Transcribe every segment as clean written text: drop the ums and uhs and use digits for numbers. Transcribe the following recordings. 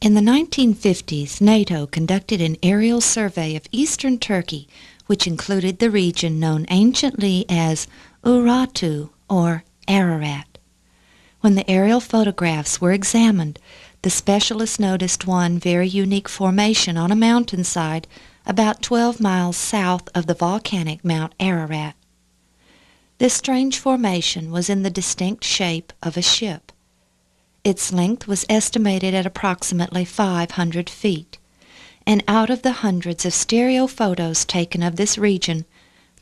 In the 1950s, NATO conducted an aerial survey of eastern Turkey, which included the region known anciently as Urartu or Ararat. When the aerial photographs were examined, the specialists noticed one very unique formation on a mountainside about 12 miles south of the volcanic Mount Ararat. This strange formation was in the distinct shape of a ship. Its length was estimated at approximately 500 feet, and out of the hundreds of stereo photos taken of this region,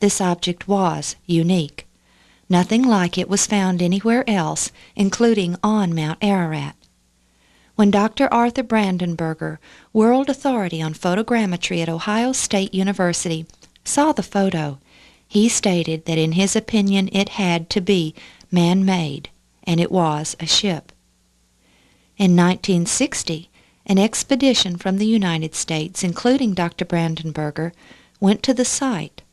this object was unique. Nothing like it was found anywhere else, including on Mount Ararat. When Dr. Arthur Brandenberger, world authority on photogrammetry at Ohio State University, saw the photo, he stated that in his opinion it had to be man-made, and it was a ship. In 1960, an expedition from the United States, including Dr. Brandenberger, went to the site.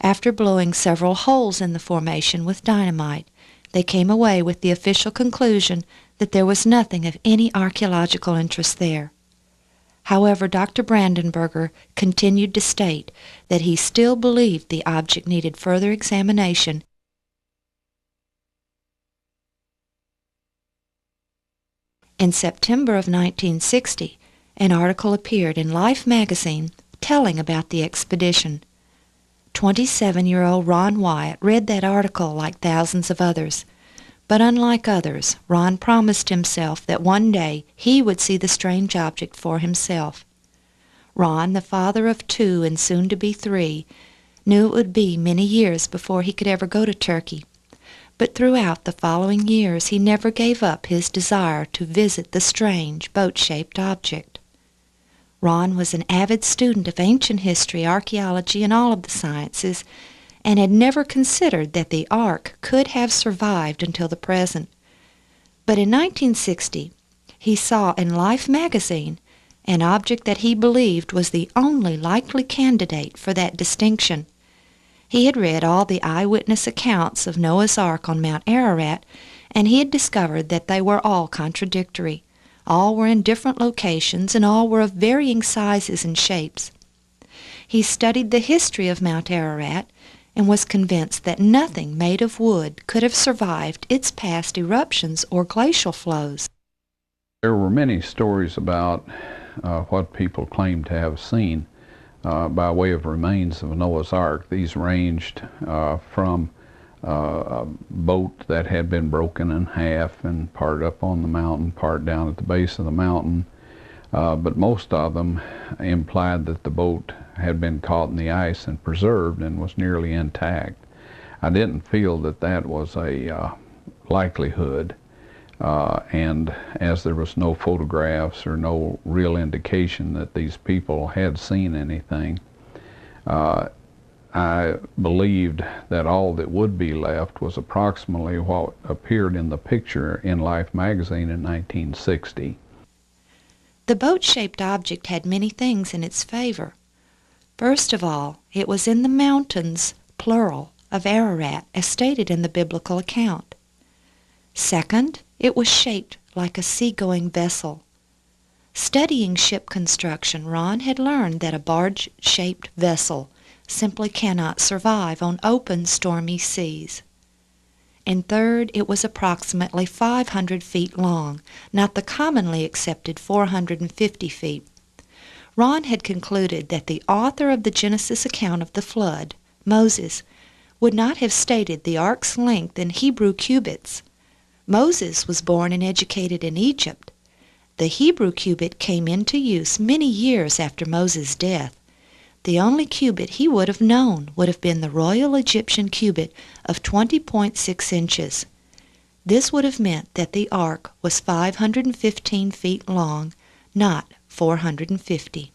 After blowing several holes in the formation with dynamite, they came away with the official conclusion that there was nothing of any archaeological interest there. However, Dr. Brandenberger continued to state that he still believed the object needed further examination. In September of 1960, an article appeared in Life magazine telling about the expedition. 27-year-old Ron Wyatt read that article like thousands of others. But unlike others, Ron promised himself that one day he would see the strange object for himself. Ron, the father of 2 and soon to be 3, knew it would be many years before he could ever go to Turkey. But throughout the following years he never gave up his desire to visit the strange boat-shaped object. Ron was an avid student of ancient history, archaeology, and all of the sciences, and had never considered that the Ark could have survived until the present. But in 1960, he saw in Life magazine an object that he believed was the only likely candidate for that distinction. He had read all the eyewitness accounts of Noah's Ark on Mount Ararat, and he had discovered that they were all contradictory. All were in different locations, and all were of varying sizes and shapes. He studied the history of Mount Ararat and was convinced that nothing made of wood could have survived its past eruptions or glacial flows. There were many stories about what people claimed to have seen by way of remains of Noah's Ark. These ranged from a boat that had been broken in half and part up on the mountain, part down at the base of the mountain. But most of them implied that the boat had been caught in the ice and preserved and was nearly intact. I didn't feel that that was a likelihood, and as there was no photographs or no real indication that these people had seen anything, I believed that all that would be left was approximately what appeared in the picture in Life magazine in 1960. The boat-shaped object had many things in its favor. First of all, it was in the mountains, plural, of Ararat, as stated in the biblical account. Second, it was shaped like a seagoing vessel. Studying ship construction, Ron had learned that a barge-shaped vessel simply cannot survive on open, stormy seas. And third, it was approximately 500 feet long, not the commonly accepted 450 feet. Ron had concluded that the author of the Genesis account of the flood, Moses, would not have stated the ark's length in Hebrew cubits. Moses was born and educated in Egypt. The Hebrew cubit came into use many years after Moses' death. The only cubit he would have known would have been the Royal Egyptian cubit of 20.6 inches. This would have meant that the ark was 515 feet long, not 450.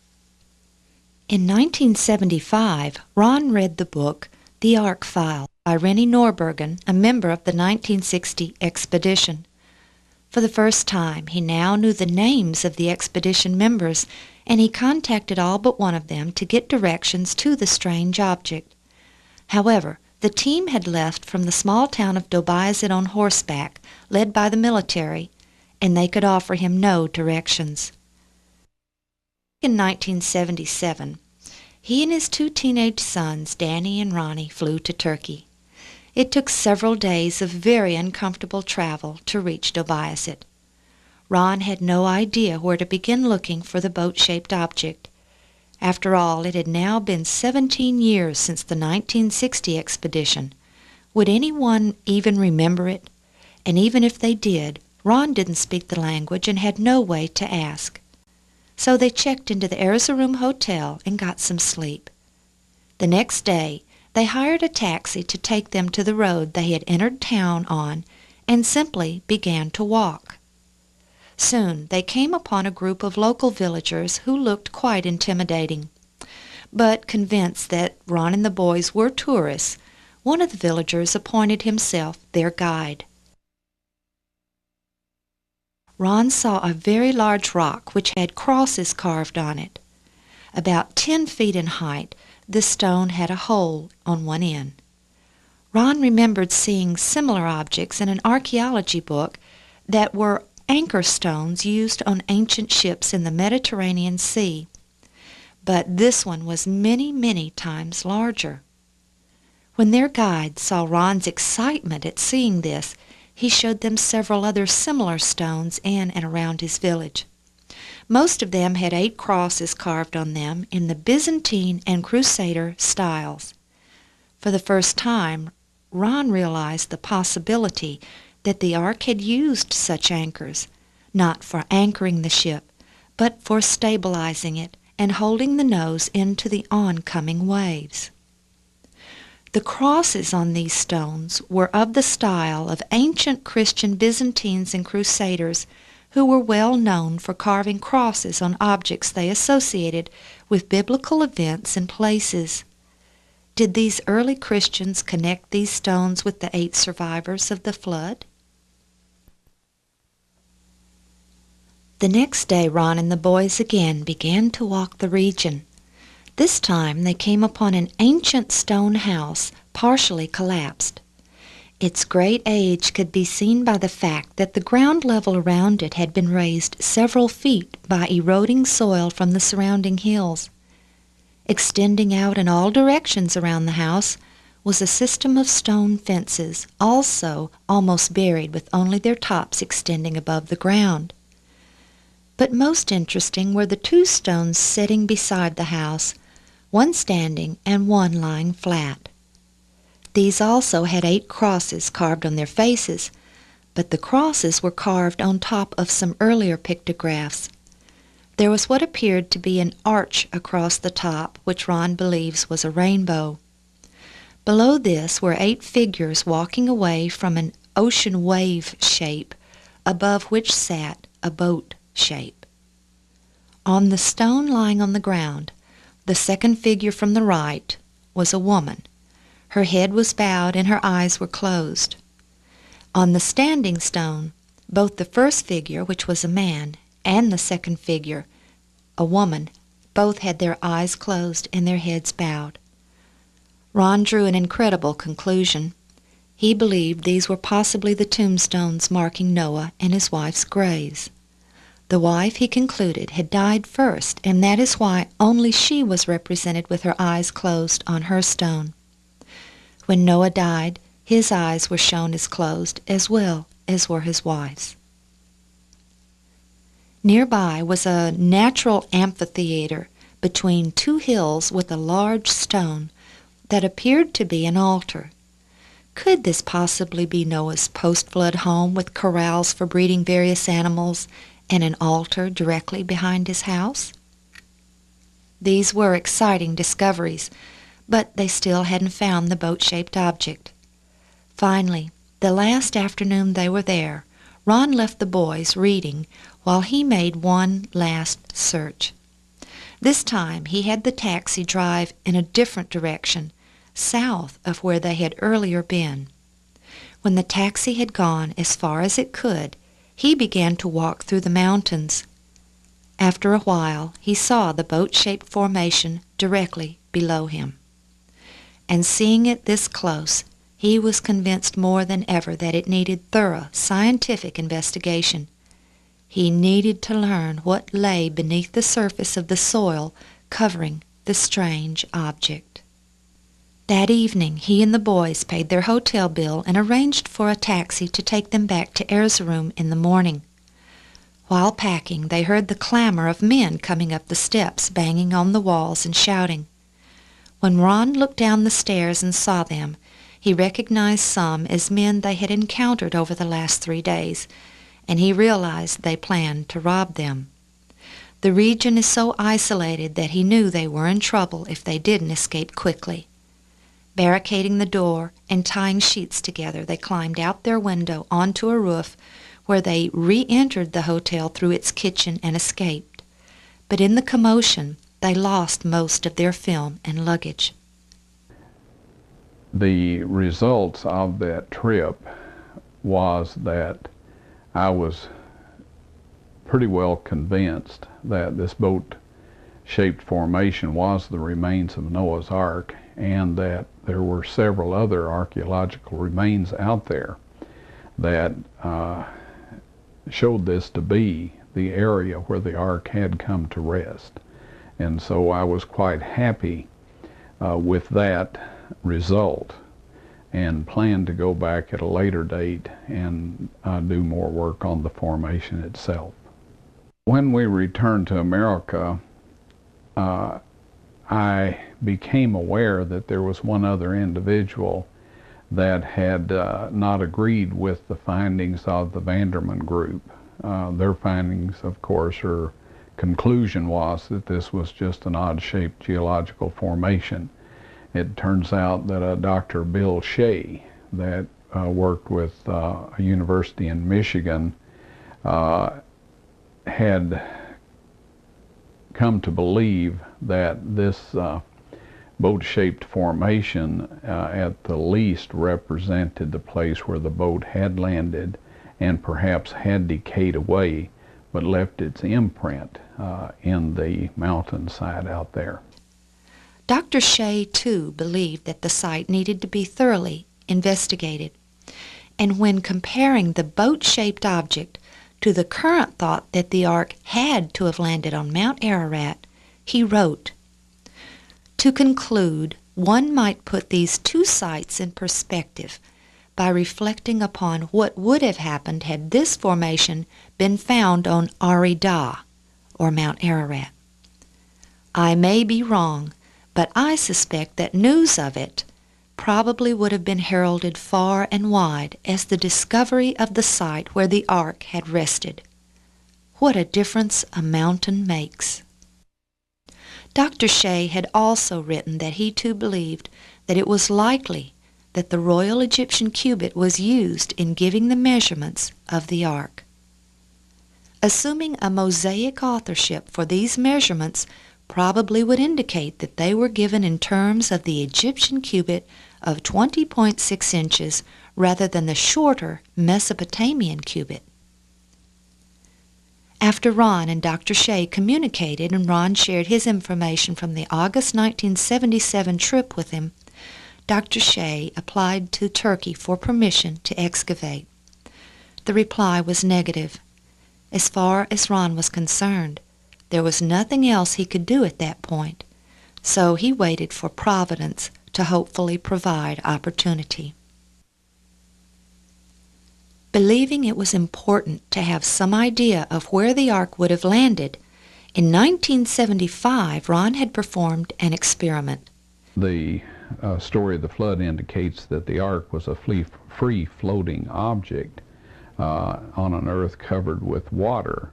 In 1975, Ron read the book The Ark File by Rennie Norbergen, a member of the 1960 expedition. For the first time, he now knew the names of the expedition members, and he contacted all but one of them to get directions to the strange object. However, the team had left from the small town of Dobizet on horseback, led by the military, and they could offer him no directions. In 1977, he and his two teenage sons, Danny and Ronnie, flew to Turkey. It took several days of very uncomfortable travel to reach Dobayacet. Ron had no idea where to begin looking for the boat-shaped object. After all, it had now been 17 years since the 1960 expedition. Would anyone even remember it? And even if they did, Ron didn't speak the language and had no way to ask. So they checked into the Erzurum Hotel and got some sleep. The next day, they hired a taxi to take them to the road they had entered town on and simply began to walk. Soon they came upon a group of local villagers who looked quite intimidating. But convinced that Ron and the boys were tourists, one of the villagers appointed himself their guide. Ron saw a very large rock which had crosses carved on it. About 10 feet in height, the stone had a hole on one end. Ron remembered seeing similar objects in an archaeology book that were anchor stones used on ancient ships in the Mediterranean Sea. But this one was many, many times larger. When their guide saw Ron's excitement at seeing this, he showed them several other similar stones in and around his village. Most of them had 8 crosses carved on them in the Byzantine and Crusader styles. For the first time, Ron realized the possibility that the Ark had used such anchors, not for anchoring the ship, but for stabilizing it and holding the nose into the oncoming waves. The crosses on these stones were of the style of ancient Christian Byzantines and Crusaders who were well known for carving crosses on objects they associated with biblical events and places. Did these early Christians connect these stones with the 8 survivors of the flood? The next day Ron and the boys again began to walk the region. This time they came upon an ancient stone house partially collapsed. Its great age could be seen by the fact that the ground level around it had been raised several feet by eroding soil from the surrounding hills. Extending out in all directions around the house was a system of stone fences, also almost buried with only their tops extending above the ground. But most interesting were the 2 stones sitting beside the house, one standing and one lying flat. These also had 8 crosses carved on their faces, but the crosses were carved on top of some earlier pictographs. There was what appeared to be an arch across the top, which Ron believes was a rainbow. Below this were 8 figures walking away from an ocean wave shape, above which sat a boat shape. On the stone lying on the ground, the second figure from the right was a woman. Her head was bowed and her eyes were closed. On the standing stone, both the first figure, which was a man, and the second figure, a woman, both had their eyes closed and their heads bowed. Ron drew an incredible conclusion. He believed these were possibly the tombstones marking Noah and his wife's graves. The wife, he concluded, had died first, and that is why only she was represented with her eyes closed on her stone. When Noah died, his eyes were shown as closed as well as were his wife's. Nearby was a natural amphitheater between 2 hills with a large stone that appeared to be an altar. Could this possibly be Noah's post-flood home with corrals for breeding various animals and an altar directly behind his house? These were exciting discoveries, but they still hadn't found the boat-shaped object. Finally, the last afternoon they were there, Ron left the boys reading while he made one last search. This time he had the taxi drive in a different direction, south of where they had earlier been. When the taxi had gone as far as it could, he began to walk through the mountains. After a while, he saw the boat-shaped formation directly below him. And seeing it this close, he was convinced more than ever that it needed thorough scientific investigation. He needed to learn what lay beneath the surface of the soil covering the strange object. That evening he and the boys paid their hotel bill and arranged for a taxi to take them back to Erzurum in the morning. While packing, they heard the clamor of men coming up the steps, banging on the walls and shouting. When Ron looked down the stairs and saw them, he recognized some as men they had encountered over the last 3 days, and he realized they planned to rob them. The region is so isolated that he knew they were in trouble if they didn't escape quickly. Barricading the door and tying sheets together, they climbed out their window onto a roof where they re-entered the hotel through its kitchen and escaped. But in the commotion, they lost most of their film and luggage. The results of that trip was that I was pretty well convinced that this boat-shaped formation was the remains of Noah's Ark, and that there were several other archaeological remains out there that showed this to be the area where the Ark had come to rest. And so I was quite happy with that result, and planned to go back at a later date and do more work on the formation itself. When we returned to America, I became aware that there was one other individual that had not agreed with the findings of the Vanderman group. Their findings, of course, or conclusion was that this was just an odd-shaped geological formation. It turns out that Dr. Bill Shea, that worked with a university in Michigan, had come to believe that this boat-shaped formation at the least represented the place where the boat had landed and perhaps had decayed away, but left its imprint in the mountainside out there. Dr. Shea, too, believed that the site needed to be thoroughly investigated, and when comparing the boat-shaped object to the current thought that the Ark had to have landed on Mount Ararat, he wrote, "To conclude, one might put these two sites in perspective by reflecting upon what would have happened had this formation been found on Arida, or Mount Ararat. I may be wrong, but I suspect that news of it probably would have been heralded far and wide as the discovery of the site where the Ark had rested. What a difference a mountain makes." Dr. Shea had also written that he too believed that it was likely that the Royal Egyptian cubit was used in giving the measurements of the Ark. Assuming a Mosaic authorship for these measurements probably would indicate that they were given in terms of the Egyptian cubit of 20.6 inches rather than the shorter Mesopotamian cubit. After Ron and Dr. Shea communicated and Ron shared his information from the August 1977 trip with him, Dr. Shea applied to Turkey for permission to excavate. The reply was negative. As far as Ron was concerned, there was nothing else he could do at that point, so he waited for Providence to hopefully provide opportunity. Believing it was important to have some idea of where the Ark would have landed, in 1975 Ron had performed an experiment. The story of the flood indicates that the Ark was a free-floating object on an earth covered with water,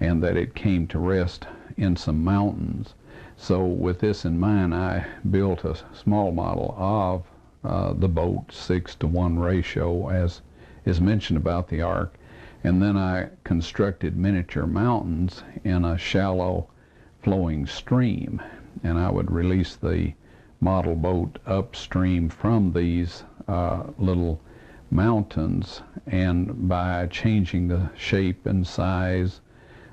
and that it came to rest in some mountains. So with this in mind, I built a small model of the boat, 6-to-1 ratio, as is mentioned about the Ark, and then I constructed miniature mountains in a shallow flowing stream, and I would release the model boat upstream from these little mountains, and by changing the shape and size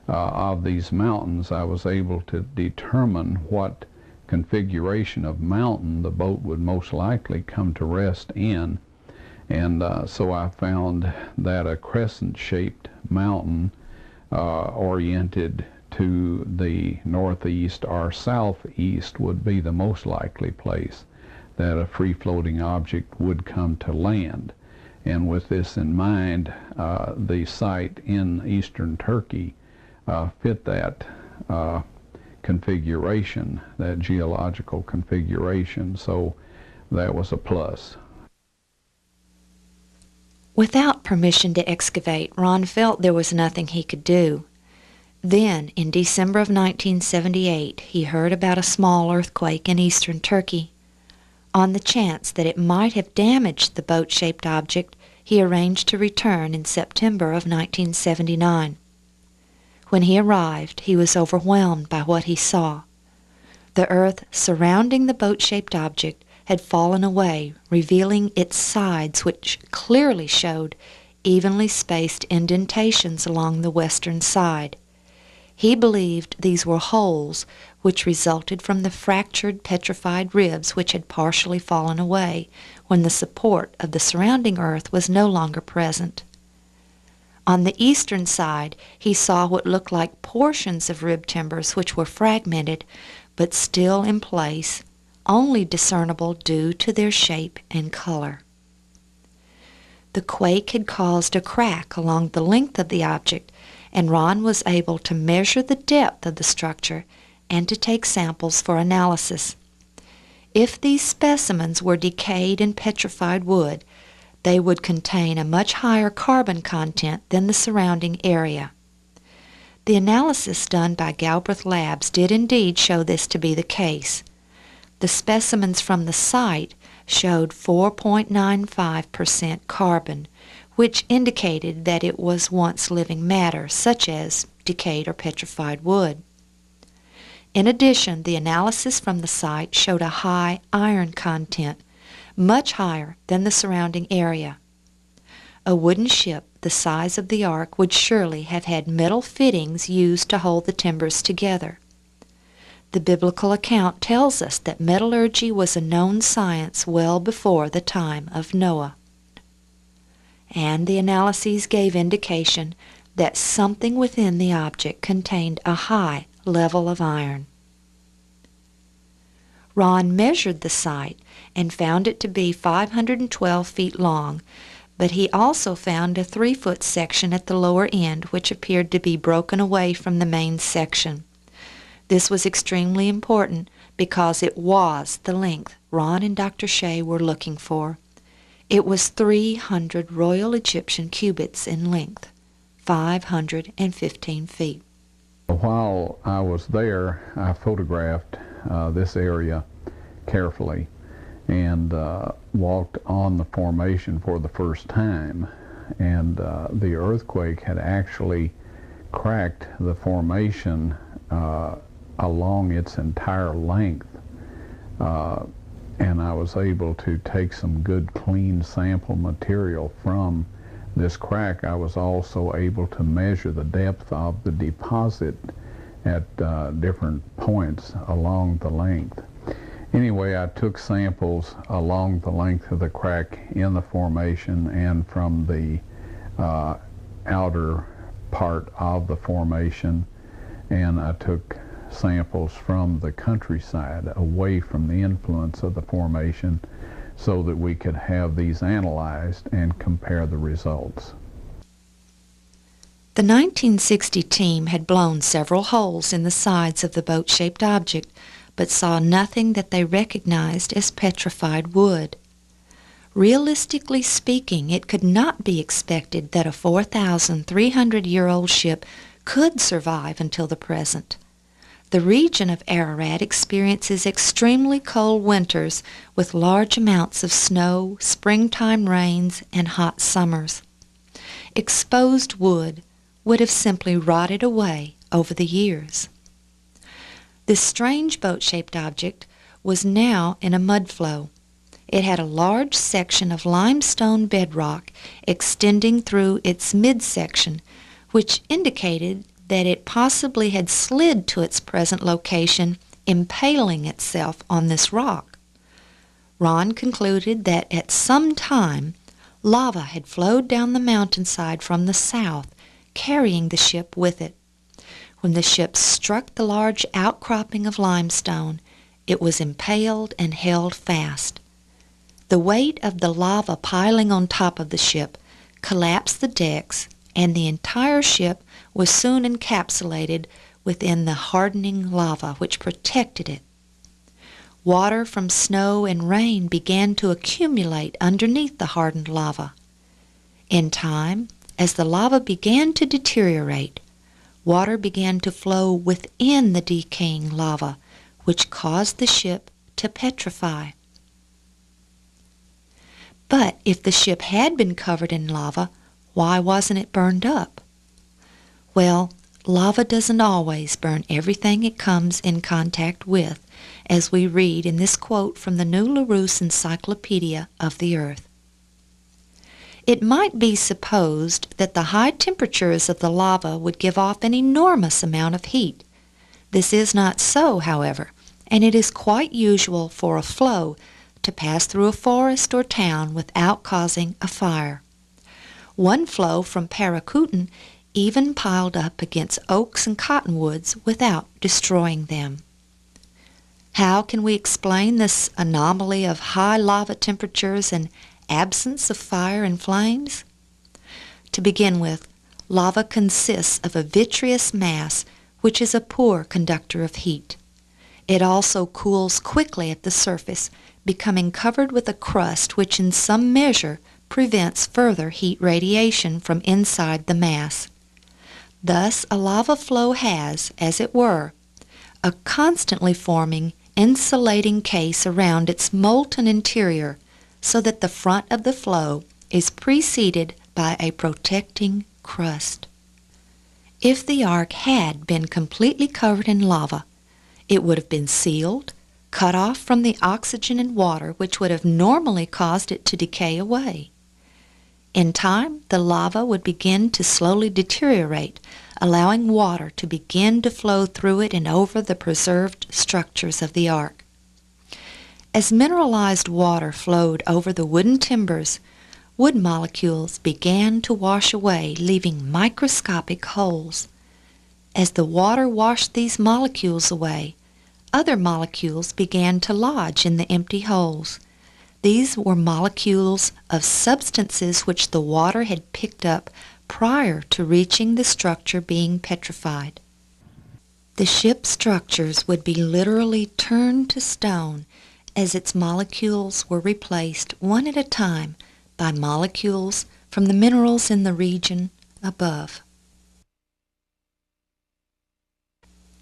of these mountains, I was able to determine what configuration of mountain the boat would most likely come to rest in. And so I found that a crescent-shaped mountain oriented to the northeast or southeast would be the most likely place that a free-floating object would come to land. And with this in mind, the site in eastern Turkey fit that configuration, that geological configuration, so that was a plus. Without permission to excavate, Ron felt there was nothing he could do. Then, in December of 1978, he heard about a small earthquake in eastern Turkey. On the chance that it might have damaged the boat-shaped object, he arranged to return in September of 1979. When he arrived, he was overwhelmed by what he saw. The earth surrounding the boat-shaped object had fallen away, revealing its sides, which clearly showed evenly spaced indentations along the western side. He believed these were holes which resulted from the fractured petrified ribs which had partially fallen away when the support of the surrounding earth was no longer present. On the eastern side, he saw what looked like portions of rib timbers which were fragmented but still in place, only discernible due to their shape and color. The quake had caused a crack along the length of the object, and Ron was able to measure the depth of the structure and to take samples for analysis. If these specimens were decayed and petrified wood, they would contain a much higher carbon content than the surrounding area. The analysis done by Galbraith Labs did indeed show this to be the case. The specimens from the site showed 4.95% carbon, which indicated that it was once living matter, such as decayed or petrified wood. In addition, the analysis from the site showed a high iron content, much higher than the surrounding area. A wooden ship the size of the Ark would surely have had metal fittings used to hold the timbers together. The biblical account tells us that metallurgy was a known science well before the time of Noah. And the analyses gave indication that something within the object contained a high level of iron. Ron measured the site and found it to be 512 feet long, but he also found a 3-foot section at the lower end which appeared to be broken away from the main section. This was extremely important because it was the length Ron and Dr. Shea were looking for. It was 300 Royal Egyptian cubits in length, 515 feet. While I was there, I photographed this area carefully and walked on the formation for the first time. And the earthquake had actually cracked the formation along its entire length. And I was able to take some good clean sample material from this crack. I was also able to measure the depth of the deposit at different points along the length. Anyway, I took samples along the length of the crack in the formation and from the outer part of the formation, and I took samples from the countryside away from the influence of the formation so that we could have these analyzed and compare the results. The 1960 team had blown several holes in the sides of the boat-shaped object, but saw nothing that they recognized as petrified wood. Realistically speaking, it could not be expected that a 4,300-year-old ship could survive until the present. The region of Ararat experiences extremely cold winters with large amounts of snow, springtime rains, and hot summers. Exposed wood would have simply rotted away over the years. This strange boat-shaped object was now in a mudflow. It had a large section of limestone bedrock extending through its midsection, which indicated that it possibly had slid to its present location, impaling itself on this rock. Ron concluded that at some time lava had flowed down the mountainside from the south, carrying the ship with it. When the ship struck the large outcropping of limestone, it was impaled and held fast. The weight of the lava piling on top of the ship collapsed the decks, and the entire ship was soon encapsulated within the hardening lava which protected it. Water from snow and rain began to accumulate underneath the hardened lava. In time, as the lava began to deteriorate, water began to flow within the decaying lava, which caused the ship to petrify. But if the ship had been covered in lava, why wasn't it burned up? Well, lava doesn't always burn everything it comes in contact with, as we read in this quote from the New Larousse Encyclopedia of the Earth. It might be supposed that the high temperatures of the lava would give off an enormous amount of heat. This is not so, however, and it is quite usual for a flow to pass through a forest or town without causing a fire. One flow from Paracutin even piled up against oaks and cottonwoods without destroying them. How can we explain this anomaly of high lava temperatures and absence of fire and flames? To begin with, lava consists of a vitreous mass which is a poor conductor of heat. It also cools quickly at the surface, becoming covered with a crust which in some measure prevents further heat radiation from inside the mass. Thus, a lava flow has, as it were, a constantly forming insulating case around its molten interior, so that the front of the flow is preceded by a protecting crust. If the ark had been completely covered in lava, it would have been sealed, cut off from the oxygen and water which would have normally caused it to decay away. In time, the lava would begin to slowly deteriorate, allowing water to begin to flow through it and over the preserved structures of the ark. As mineralized water flowed over the wooden timbers, wood molecules began to wash away, leaving microscopic holes. As the water washed these molecules away, other molecules began to lodge in the empty holes. These were molecules of substances which the water had picked up prior to reaching the structure being petrified. The ship's structures would be literally turned to stone as its molecules were replaced one at a time by molecules from the minerals in the region above.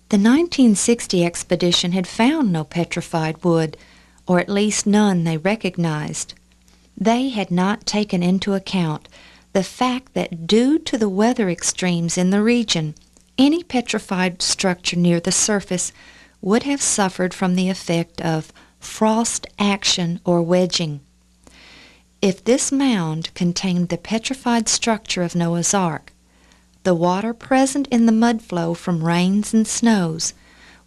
The 1960 expedition had found no petrified wood, or at least none they recognized. They had not taken into account the fact that due to the weather extremes in the region, any petrified structure near the surface would have suffered from the effect of frost action or wedging. If this mound contained the petrified structure of Noah's Ark, the water present in the mud flow from rains and snows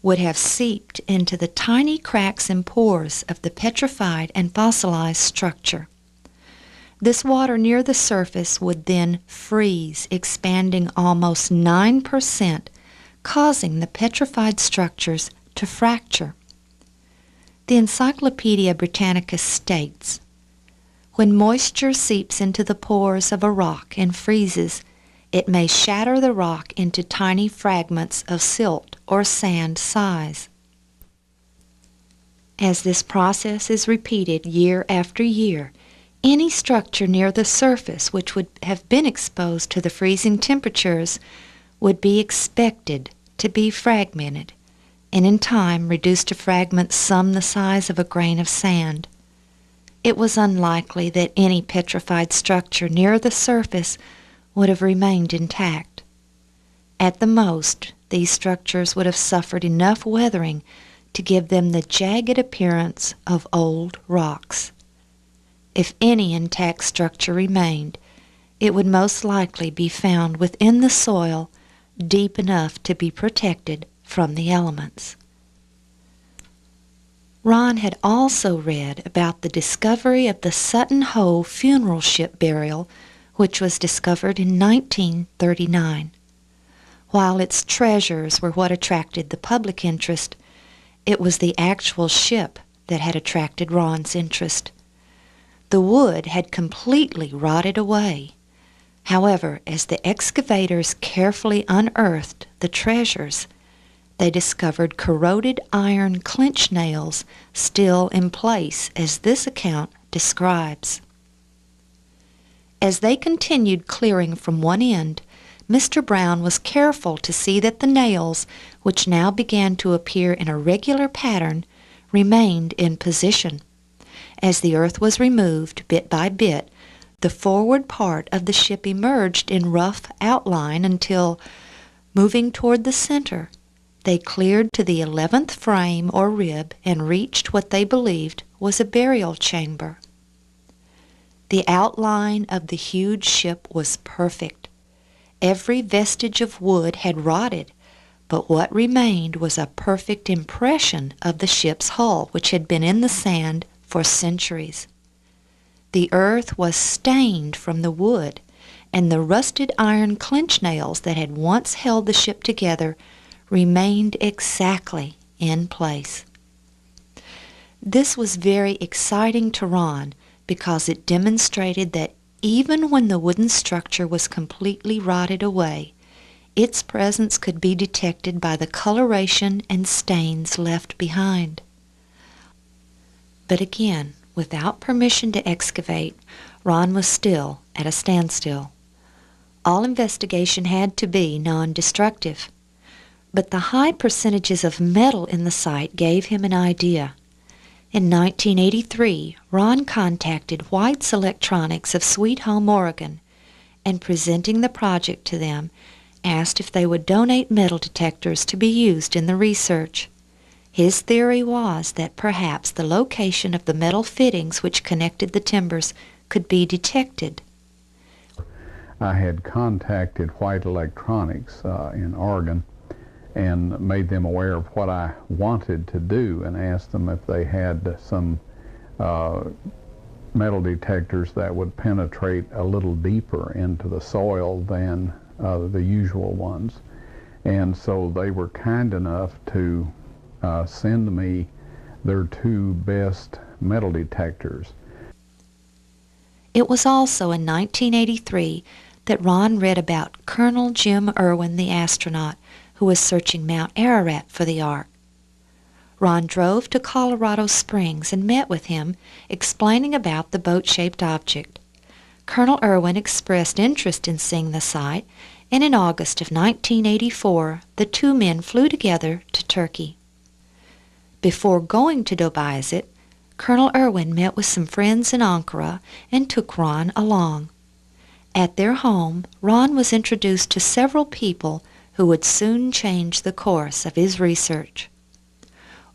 would have seeped into the tiny cracks and pores of the petrified and fossilized structure. This water near the surface would then freeze, expanding almost 9%, causing the petrified structures to fracture. The Encyclopedia Britannica states, "When moisture seeps into the pores of a rock and freezes, it may shatter the rock into tiny fragments of silt or sand size. As this process is repeated year after year, any structure near the surface which would have been exposed to the freezing temperatures would be expected to be fragmented, and in time reduced to fragments some the size of a grain of sand. It was unlikely that any petrified structure near the surface would have remained intact. At the most, these structures would have suffered enough weathering to give them the jagged appearance of old rocks. If any intact structure remained, it would most likely be found within the soil deep enough to be protected from the elements." Ron had also read about the discovery of the Sutton Hoo funeral ship burial, which was discovered in 1939. While its treasures were what attracted the public interest, it was the actual ship that had attracted Ron's interest. The wood had completely rotted away. However, as the excavators carefully unearthed the treasures, they discovered corroded iron clinch nails still in place, as this account describes. As they continued clearing from one end, Mr. Brown was careful to see that the nails, which now began to appear in a regular pattern, remained in position. As the earth was removed bit by bit, the forward part of the ship emerged in rough outline until, moving toward the center, they cleared to the 11th frame or rib and reached what they believed was a burial chamber. The outline of the huge ship was perfect. Every vestige of wood had rotted, but what remained was a perfect impression of the ship's hull, which had been in the sand for centuries. The earth was stained from the wood, and the rusted iron clinch nails that had once held the ship together remained exactly in place. This was very exciting to Ron because it demonstrated that even when the wooden structure was completely rotted away, its presence could be detected by the coloration and stains left behind. But again, without permission to excavate, Ron was still at a standstill. All investigation had to be non-destructive. But the high percentages of metal in the site gave him an idea. In 1983, Ron contacted White's Electronics of Sweet Home, Oregon, and presenting the project to them, asked if they would donate metal detectors to be used in the research. His theory was that perhaps the location of the metal fittings which connected the timbers could be detected. I had contacted White Electronics in Oregon and made them aware of what I wanted to do and asked them if they had some metal detectors that would penetrate a little deeper into the soil than the usual ones. And so they were kind enough to send me their two best metal detectors. It was also in 1983 that Ron read about Colonel Jim Irwin, the astronaut, who was searching Mount Ararat for the Ark. Ron drove to Colorado Springs and met with him, explaining about the boat-shaped object. Colonel Irwin expressed interest in seeing the site, and in August of 1984, the two men flew together to Turkey. Before going to Dobizet, Colonel Irwin met with some friends in Ankara and took Ron along. At their home, Ron was introduced to several people who would soon change the course of his research.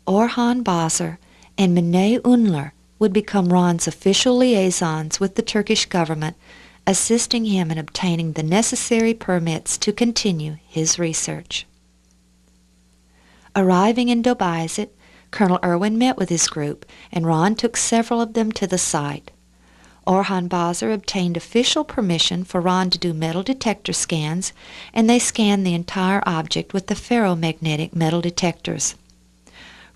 Orhan Bazer and Mine Unler would become Ron's official liaisons with the Turkish government, assisting him in obtaining the necessary permits to continue his research. Arriving in Dobizet, Colonel Irwin met with his group, and Ron took several of them to the site. Orhan Bazer obtained official permission for Ron to do metal detector scans, and they scanned the entire object with the ferromagnetic metal detectors.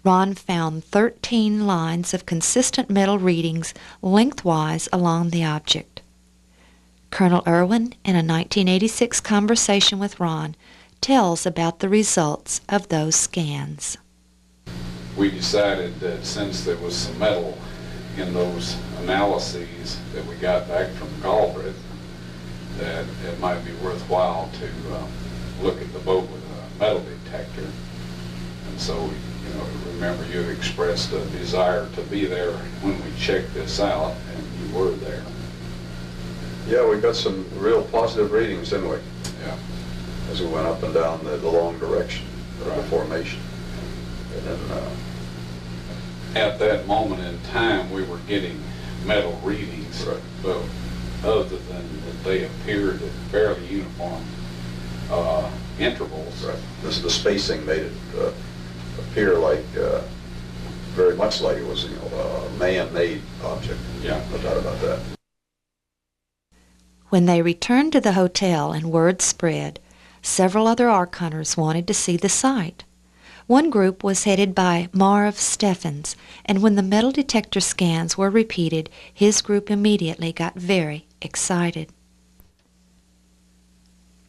Ron found 13 lines of consistent metal readings lengthwise along the object. Colonel Irwin, in a 1986 conversation with Ron, tells about the results of those scans. We decided that since there was some metal in those analyses that we got back from Galbraith, that it might be worthwhile to look at the boat with a metal detector. And so, remember you had expressed a desire to be there when we checked this out, and you were there. Yeah, we got some real positive readings, didn't we? Yeah. As we went up and down the long direction of the formation. And then, at that moment in time, we were getting metal readings, right. but other than that they appeared at fairly uniform intervals. right. The spacing made it appear like, very much like it was, a man-made object. Yeah. No doubt about that. When they returned to the hotel and word spread, several other Ark hunters wanted to see the site. One group was headed by Marv Steffens, and when the metal detector scans were repeated, his group immediately got very excited.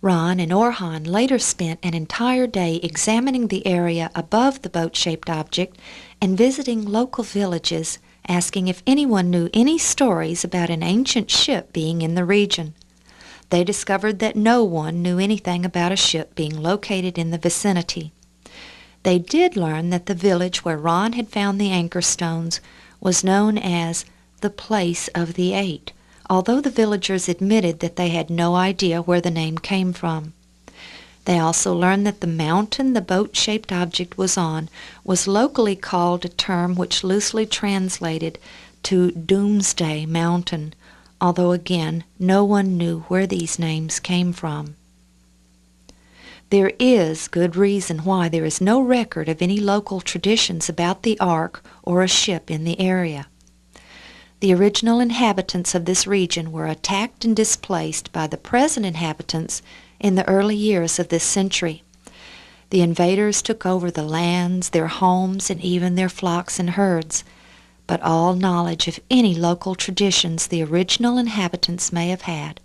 Ron and Orhan later spent an entire day examining the area above the boat-shaped object and visiting local villages, asking if anyone knew any stories about an ancient ship being in the region. They discovered that no one knew anything about a ship being located in the vicinity. They did learn that the village where Ron had found the anchor stones was known as the Place of the Eight, although the villagers admitted that they had no idea where the name came from. They also learned that the mountain the boat-shaped object was on was locally called a term which loosely translated to Doomsday Mountain, although again no one knew where these names came from. There is good reason why there is no record of any local traditions about the Ark or a ship in the area. The original inhabitants of this region were attacked and displaced by the present inhabitants in the early years of this century. The invaders took over the lands, their homes, and even their flocks and herds, but all knowledge of any local traditions the original inhabitants may have had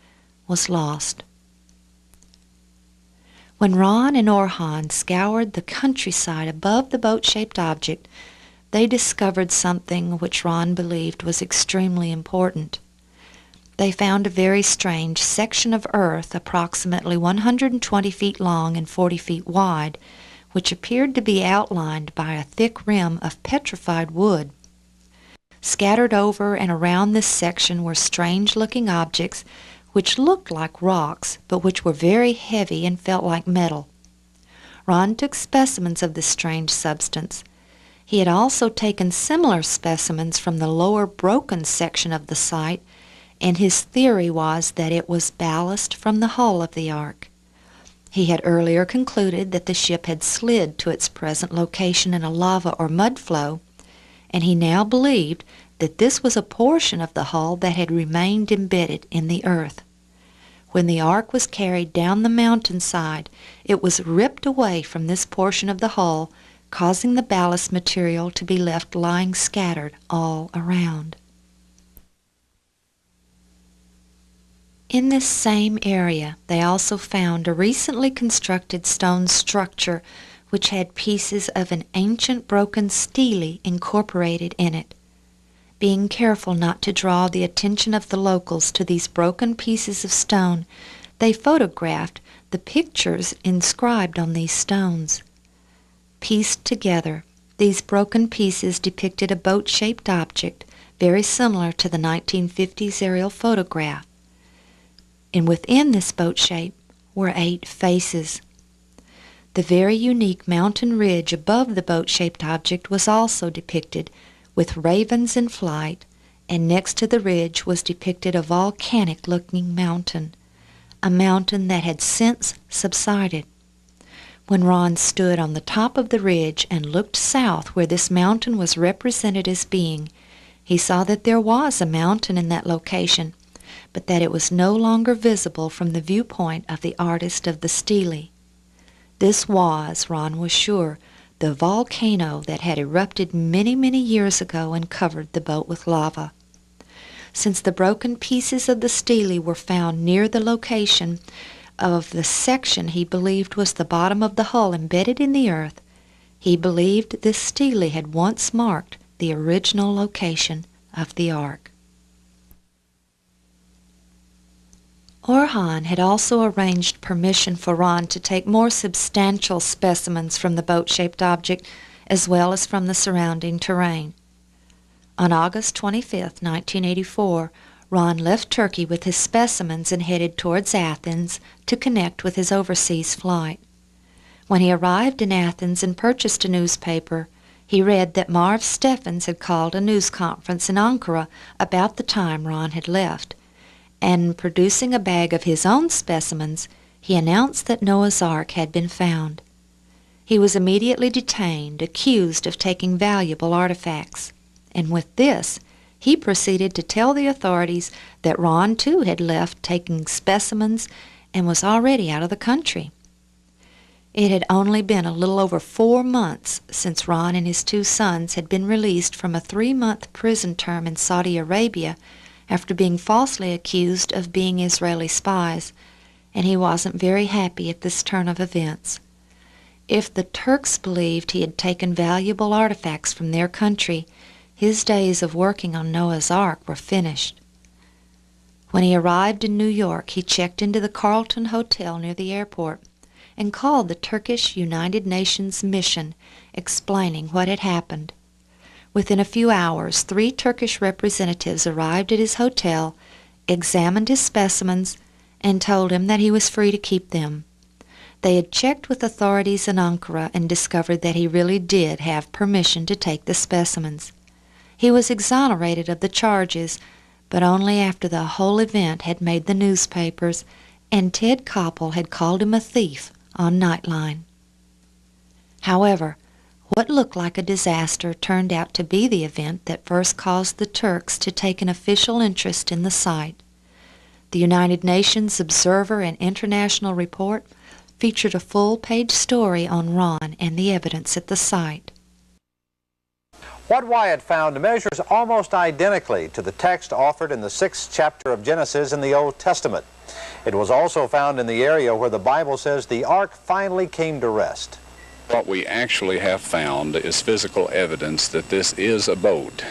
was lost. When Ron and Orhan scoured the countryside above the boat-shaped object, they discovered something which Ron believed was extremely important. They found a very strange section of earth approximately 120 feet long and 40 feet wide, which appeared to be outlined by a thick rim of petrified wood. Scattered over and around this section were strange-looking objects which looked like rocks, but which were very heavy and felt like metal. Ron took specimens of this strange substance. He had also taken similar specimens from the lower broken section of the site, and his theory was that it was ballast from the hull of the Ark. He had earlier concluded that the ship had slid to its present location in a lava or mud flow, and he now believed that this was a portion of the hull that had remained embedded in the earth. When the Ark was carried down the mountainside, it was ripped away from this portion of the hull, causing the ballast material to be left lying scattered all around. In this same area, they also found a recently constructed stone structure which had pieces of an ancient broken stele incorporated in it. Being careful not to draw the attention of the locals to these broken pieces of stone, they photographed the pictures inscribed on these stones. Pieced together, these broken pieces depicted a boat-shaped object very similar to the 1950s aerial photograph. And within this boat shape were 8 faces. The very unique mountain ridge above the boat-shaped object was also depicted, with ravens in flight, and next to the ridge was depicted a volcanic-looking mountain, a mountain that had since subsided. When Ron stood on the top of the ridge and looked south where this mountain was represented as being, he saw that there was a mountain in that location, but that it was no longer visible from the viewpoint of the artist of the stele. This was, Ron was sure, the volcano that had erupted many, many years ago and covered the boat with lava. Since the broken pieces of the stele were found near the location of the section he believed was the bottom of the hull embedded in the earth, he believed this stele had once marked the original location of the Ark. Orhan had also arranged permission for Ron to take more substantial specimens from the boat-shaped object as well as from the surrounding terrain. On August 25, 1984, Ron left Turkey with his specimens and headed towards Athens to connect with his overseas flight. When he arrived in Athens and purchased a newspaper, he read that Marv Steffens had called a news conference in Ankara about the time Ron had left, and producing a bag of his own specimens, he announced that Noah's Ark had been found. He was immediately detained, accused of taking valuable artifacts, and with this, He proceeded to tell the authorities that Ron, too, had left taking specimens and was already out of the country. It had only been a little over 4 months since Ron and his 2 sons had been released from a 3-month prison term in Saudi Arabia after being falsely accused of being Israeli spies, and he wasn't very happy at this turn of events. If the Turks believed he had taken valuable artifacts from their country, his days of working on Noah's Ark were finished. When he arrived in New York, he checked into the Carlton Hotel near the airport and called the Turkish United Nations mission, explaining what had happened. Within a few hours, 3 Turkish representatives arrived at his hotel, examined his specimens, and told him that he was free to keep them. They had checked with authorities in Ankara and discovered that he really did have permission to take the specimens. He was exonerated of the charges, but only after the whole event had made the newspapers and Ted Koppel had called him a thief on Nightline. However, what looked like a disaster turned out to be the event that first caused the Turks to take an official interest in the site. The United Nations Observer and International Report featured a full-page story on Ron and the evidence at the site. What Wyatt found measures almost identically to the text offered in the 6th chapter of Genesis in the Old Testament. It was also found in the area where the Bible says the ark finally came to rest. What we actually have found is physical evidence that this is a boat.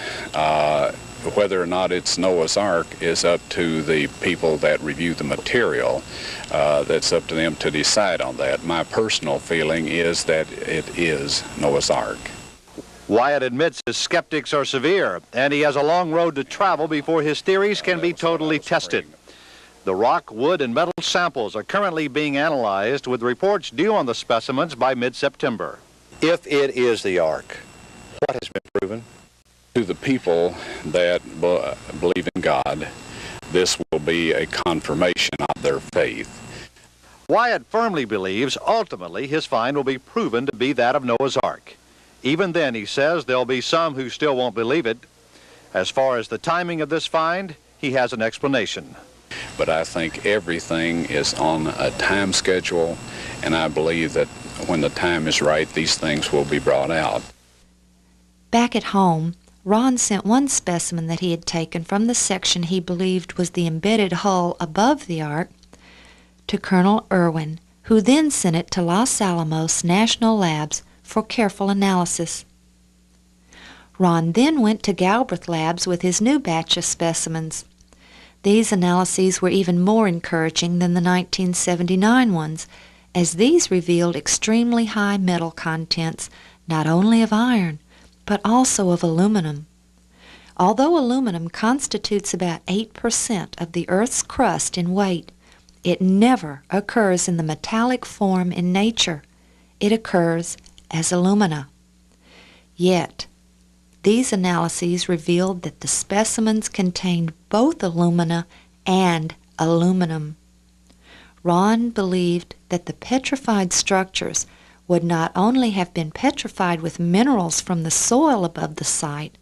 Whether or not it's Noah's Ark is up to the people that review the material. That's up to them to decide on that. My personal feeling is that it is Noah's Ark. Wyatt admits his skeptics are severe, and he has a long road to travel before his theories can be totally tested. The rock, wood, and metal samples are currently being analyzed, with reports due on the specimens by mid-September. If it is the ark, what has been proven? To the people that believe in God, this will be a confirmation of their faith. Wyatt firmly believes ultimately his find will be proven to be that of Noah's Ark. Even then, he says, there'll be some who still won't believe it. As far as the timing of this find, he has an explanation. But I think everything is on a time schedule, and I believe that when the time is right, these things will be brought out. Back at home, Ron sent one specimen that he had taken from the section he believed was the embedded hull above the ark to Colonel Irwin, who then sent it to Los Alamos National Labs for careful analysis. Ron then went to Galbraith Labs with his new batch of specimens. These analyses were even more encouraging than the 1979 ones, as these revealed extremely high metal contents, not only of iron, but also of aluminum. Although aluminum constitutes about 8% of the Earth's crust in weight, it never occurs in the metallic form in nature. It occurs as alumina. Yet, these analyses revealed that the specimens contained both alumina and aluminum. Ron believed that the petrified structures would not only have been petrified with minerals from the soil above the site,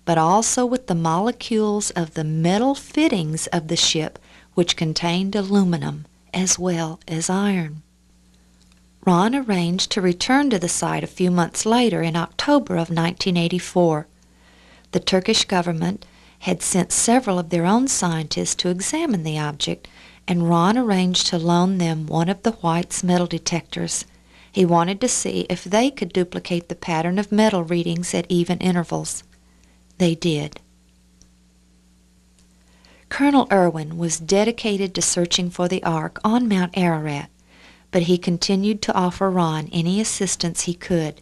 but also with the molecules of the metal fittings of the ship, which contained aluminum as well as iron. Ron arranged to return to the site a few months later in October of 1984. The Turkish government had sent several of their own scientists to examine the object, and Ron arranged to loan them one of the White's metal detectors. He wanted to see if they could duplicate the pattern of metal readings at even intervals. They did. Colonel Irwin was dedicated to searching for the Ark on Mount Ararat, but he continued to offer Ron any assistance he could.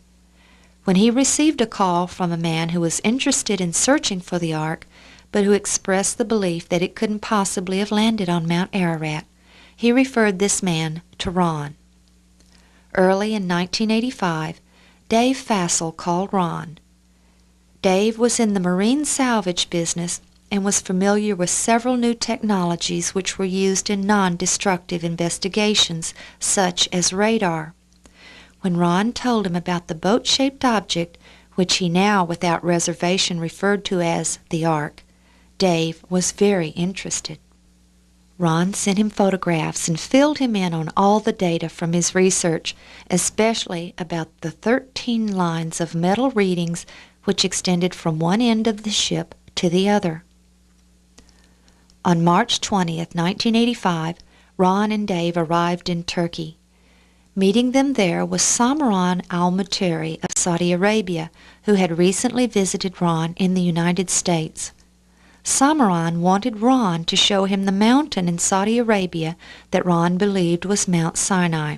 When he received a call from a man who was interested in searching for the Ark, but who expressed the belief that it couldn't possibly have landed on Mount Ararat, he referred this man to Ron. Early in 1985, Dave Fassel called Ron. Dave was in the marine salvage business and was familiar with several new technologies which were used in non-destructive investigations, such as radar. When Ron told him about the boat-shaped object, which he now without reservation referred to as the Ark, Dave was very interested. Ron sent him photographs and filled him in on all the data from his research, especially about the 13 lines of metal readings which extended from one end of the ship to the other. On March 20th, 1985, Ron and Dave arrived in Turkey. Meeting them there was Samaran al-Muteri of Saudi Arabia, who had recently visited Ron in the United States. Samaran wanted Ron to show him the mountain in Saudi Arabia that Ron believed was Mount Sinai.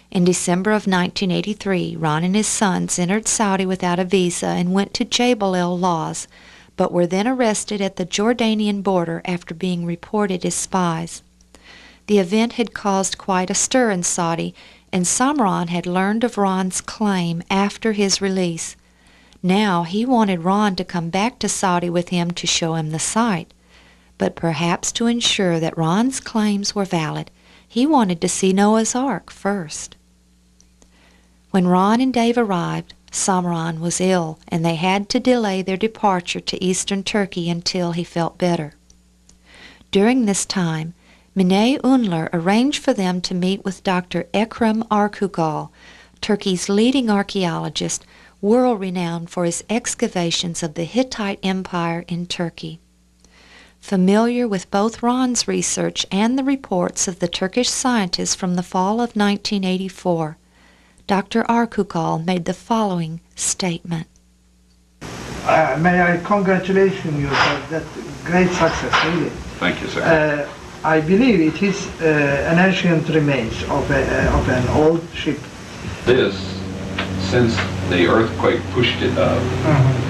In December of 1983, Ron and his sons entered Saudi without a visa and went to Jabal el-Lawz, but were then arrested at the Jordanian border after being reported as spies. The event had caused quite a stir in Saudi, and Samaran had learned of Ron's claim after his release. Now he wanted Ron to come back to Saudi with him to show him the site, but perhaps to ensure that Ron's claims were valid, he wanted to see Noah's Ark first. When Ron and Dave arrived, Samaran was ill, and they had to delay their departure to eastern Turkey until he felt better. During this time, Mine Ünlü arranged for them to meet with Dr. Ekrem Arkugal, Turkey's leading archaeologist, world-renowned for his excavations of the Hittite Empire in Turkey. Familiar with both Ron's research and the reports of the Turkish scientists from the fall of 1984, Dr. Arkugal made the following statement. May I congratulate you for that great success, really. Thank you, sir. I believe it is an ancient remains of an old ship. This, since the earthquake pushed it up,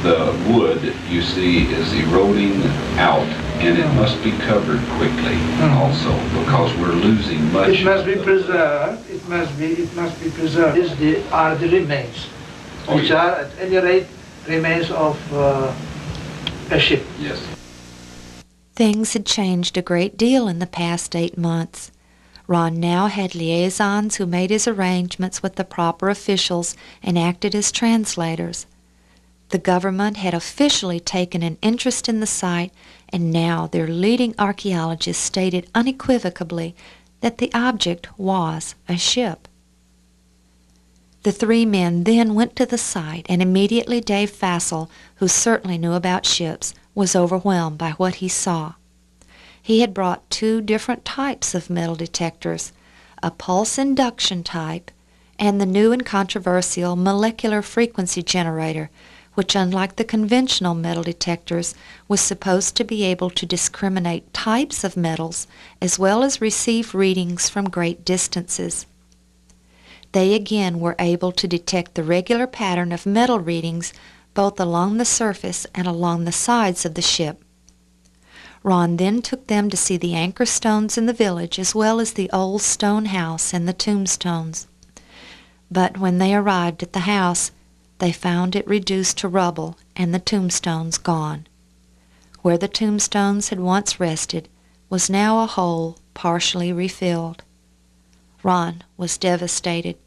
the wood, you see, is eroding out, and it must be covered quickly also, because we're losing much. It must be preserved. It must be preserved. These are the remains, which are at any rate remains of a ship. Yes. Things had changed a great deal in the past 8 months. Ron now had liaisons who made his arrangements with the proper officials and acted as translators. The government had officially taken an interest in the site, and now their leading archaeologists stated unequivocally that the object was a ship. The 3 men then went to the site, and immediately Dave Fassel, who certainly knew about ships, was overwhelmed by what he saw. He had brought 2 different types of metal detectors, a pulse induction type and the new and controversial molecular frequency generator, which, unlike the conventional metal detectors, was supposed to be able to discriminate types of metals as well as receive readings from great distances. They again were able to detect the regular pattern of metal readings both along the surface and along the sides of the ship. Ron then took them to see the anchor stones in the village as well as the old stone house and the tombstones. But when they arrived at the house, they found it reduced to rubble and the tombstones gone. Where the tombstones had once rested was now a hole partially refilled. Ron was devastated.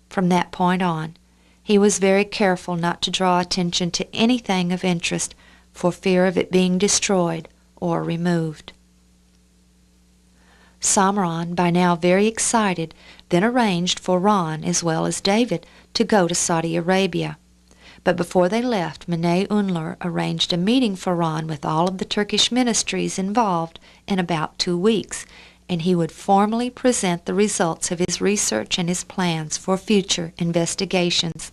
From that point on, he was very careful not to draw attention to anything of interest for fear of it being destroyed or removed. Samaran, by now very excited, then arranged for Ron as well as David to go to Saudi Arabia. But before they left, Mine Ünlü arranged a meeting for Ron with all of the Turkish ministries involved in about 2 weeks, and he would formally present the results of his research and his plans for future investigations.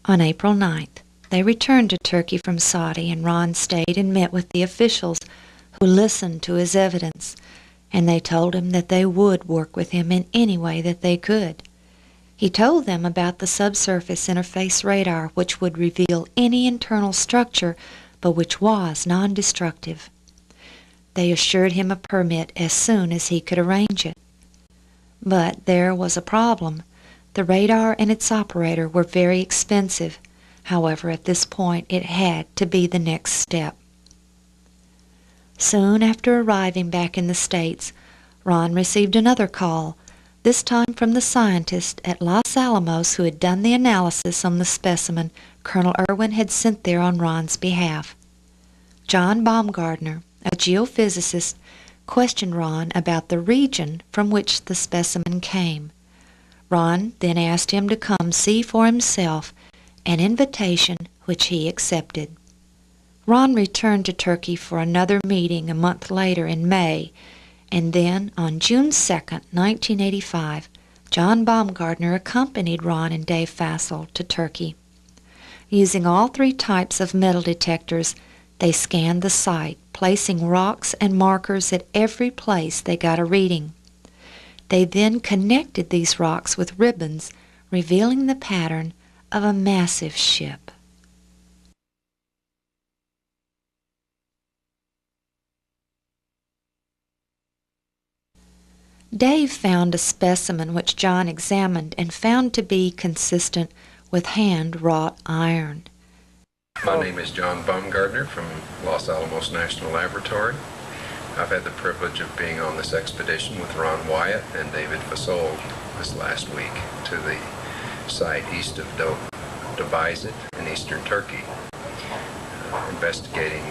On April 9th, they returned to Turkey from Saudi, and Ron stayed and met with the officials who listened to his evidence, and they told him that they would work with him in any way that they could. He told them about the subsurface interface radar, which would reveal any internal structure, but which was non-destructive. They assured him a permit as soon as he could arrange it. But there was a problem. The radar and its operator were very expensive. However, at this point, it had to be the next step. Soon after arriving back in the States, Ron received another call, this time from the scientist at Los Alamos who had done the analysis on the specimen Colonel Irwin had sent there on Ron's behalf. John Baumgartner, a geophysicist, questioned Ron about the region from which the specimen came. Ron then asked him to come see for himself, an invitation which he accepted. Ron returned to Turkey for another meeting a month later in May, and then on June 2, 1985, John Baumgartner accompanied Ron and Dave Fassel to Turkey. Using all three types of metal detectors, they scanned the site, placing rocks and markers at every place they got a reading. They then connected these rocks with ribbons, revealing the pattern of a massive ship. Dave found a specimen which John examined and found to be consistent with hand-wrought iron. My name is John Baumgartner from Los Alamos National Laboratory. I've had the privilege of being on this expedition with Ron Wyatt and David Fasol this last week to the site east of Debayzit in eastern Turkey, investigating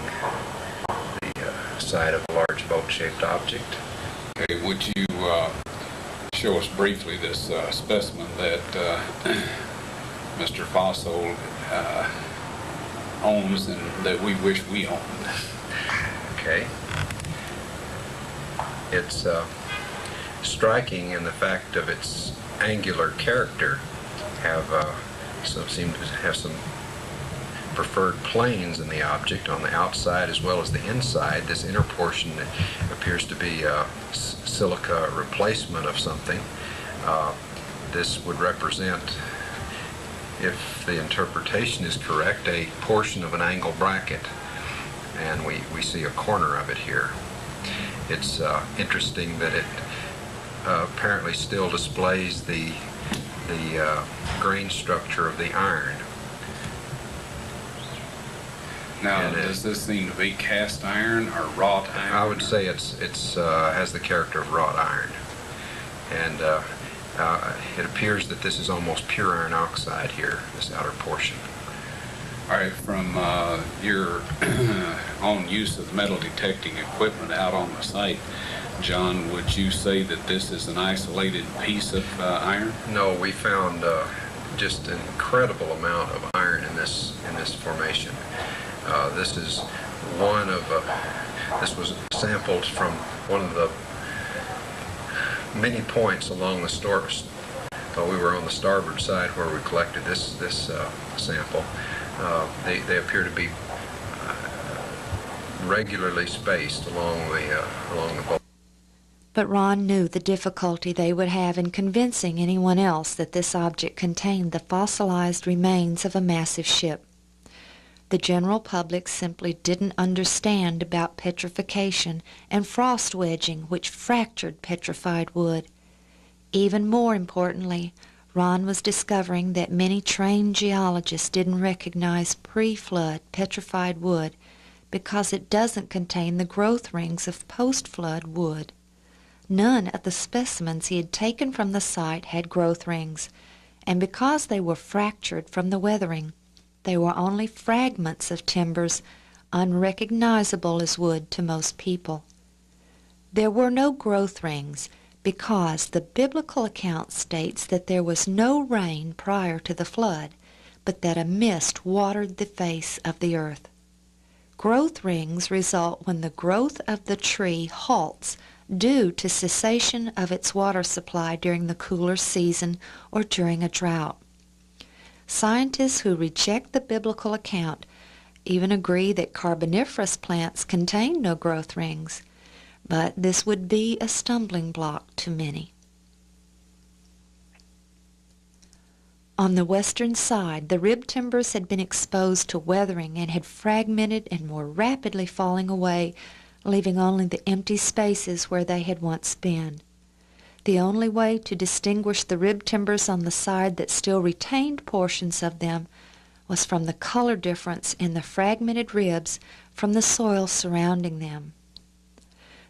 the site of a large boat-shaped object. Okay, would you show us briefly this specimen that Mr. Fasol owns and that we wish we owned? Okay. It's striking in the fact of its angular character. Seem to have some preferred planes in the object on the outside as well as the inside. This inner portion appears to be a silica replacement of something. This would represent, if the interpretation is correct, a portion of an angle bracket, and we see a corner of it here. It's interesting that it apparently still displays the grain structure of the iron. Now, does this seem to be cast iron or wrought iron? I would say it's has the character of wrought iron, and it appears that this is almost pure iron oxide here, this outer portion. All right, from your own use of metal detecting equipment out on the site, John, would you say that this is an isolated piece of iron? No, we found just an incredible amount of iron in this formation. This is one of this was sampled from one of the many points along the stores. We were on the starboard side where we collected this sample. They appear to be regularly spaced along the boat. But Ron knew the difficulty they would have in convincing anyone else that this object contained the fossilized remains of a massive ship. The general public simply didn't understand about petrification and frost wedging, which fractured petrified wood. Even more importantly, Ron was discovering that many trained geologists didn't recognize pre-flood petrified wood because it doesn't contain the growth rings of post-flood wood. None of the specimens he had taken from the site had growth rings, and because they were fractured from the weathering, they were only fragments of timbers unrecognizable as wood to most people. There were no growth rings because the biblical account states that there was no rain prior to the flood, but that a mist watered the face of the earth. Growth rings result when the growth of the tree halts due to cessation of its water supply during the cooler season or during a drought. Scientists who reject the biblical account even agree that Carboniferous plants contain no growth rings, but this would be a stumbling block to many. On the western side, the rib timbers had been exposed to weathering and had fragmented and were rapidly falling away, leaving only the empty spaces where they had once been. The only way to distinguish the rib timbers on the side that still retained portions of them was from the color difference in the fragmented ribs from the soil surrounding them.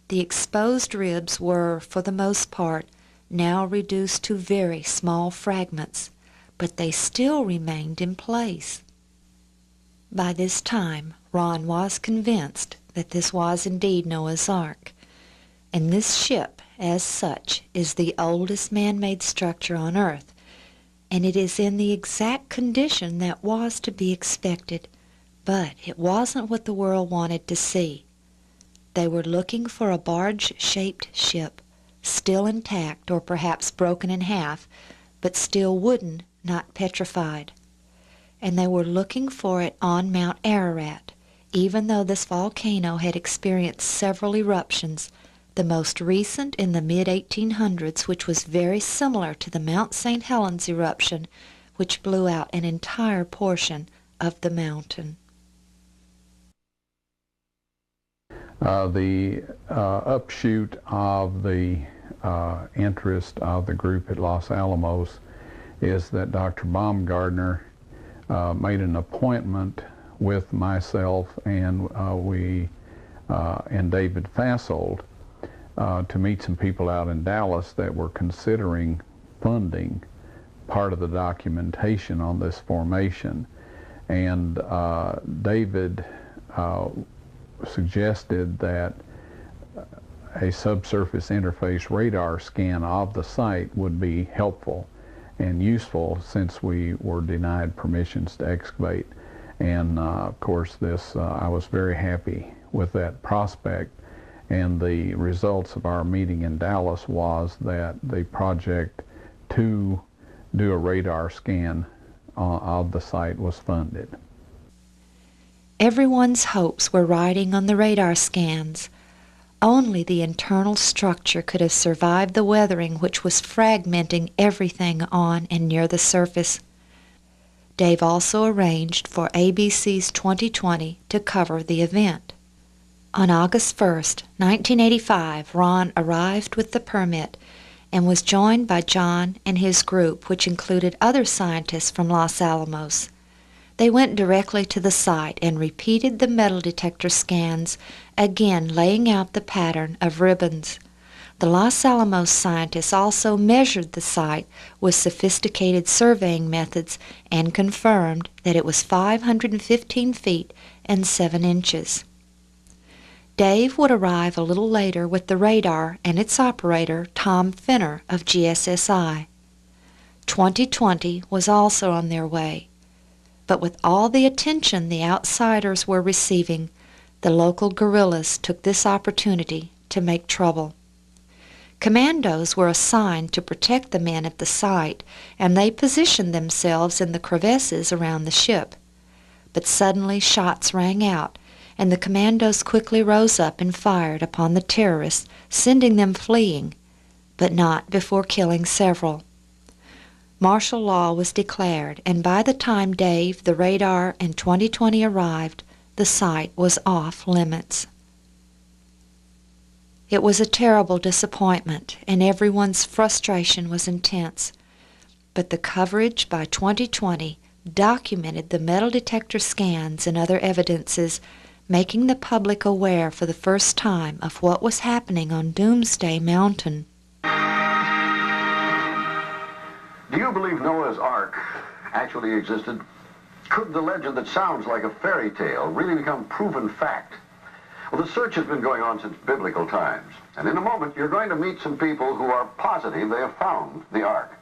The exposed ribs were, for the most part, now reduced to very small fragments, but they still remained in place. By this time, Ron was convinced that this was indeed Noah's Ark. And this ship, as such, is the oldest man-made structure on Earth, and it is in the exact condition that was to be expected. But it wasn't what the world wanted to see. They were looking for a barge-shaped ship, still intact or perhaps broken in half, but still wooden, not petrified. And they were looking for it on Mount Ararat, even though this volcano had experienced several eruptions, the most recent in the mid-1800s, which was very similar to the Mount St. Helens eruption, which blew out an entire portion of the mountain. The upshoot of the interest of the group at Los Alamos is that Dr. Baumgartner made an appointment with myself and David Fassold to meet some people out in Dallas that were considering funding part of the documentation on this formation. And David suggested that a subsurface interface radar scan of the site would be helpful and useful since we were denied permissions to excavate. And of course I was very happy with that prospect, and the results of our meeting in Dallas was that the project to do a radar scan of the site was funded. Everyone's hopes were riding on the radar scans. Only the internal structure could have survived the weathering which was fragmenting everything on and near the surface. Dave also arranged for ABC's 2020 to cover the event. On August 1st, 1985, Ron arrived with the permit and was joined by John and his group, which included other scientists from Los Alamos. They went directly to the site and repeated the metal detector scans, again laying out the pattern of ribbons. The Los Alamos scientists also measured the site with sophisticated surveying methods and confirmed that it was 515 feet and 7 inches. Dave would arrive a little later with the radar and its operator, Tom Finner of GSSI. 2020 was also on their way. But with all the attention the outsiders were receiving, the local guerrillas took this opportunity to make trouble. Commandos were assigned to protect the men at the site, and they positioned themselves in the crevices around the ship. But suddenly shots rang out, and the commandos quickly rose up and fired upon the terrorists, sending them fleeing, but not before killing several. Martial law was declared, and by the time Dave, the radar, and 2020 arrived, the site was off limits. It was a terrible disappointment, and everyone's frustration was intense. But the coverage by 2020 documented the metal detector scans and other evidences, making the public aware for the first time of what was happening on Doomsday Mountain. Do you believe Noah's Ark actually existed? Could the legend that sounds like a fairy tale really become proven fact? Well, the search has been going on since biblical times. And in a moment, you're going to meet some people who are positive they have found the Ark.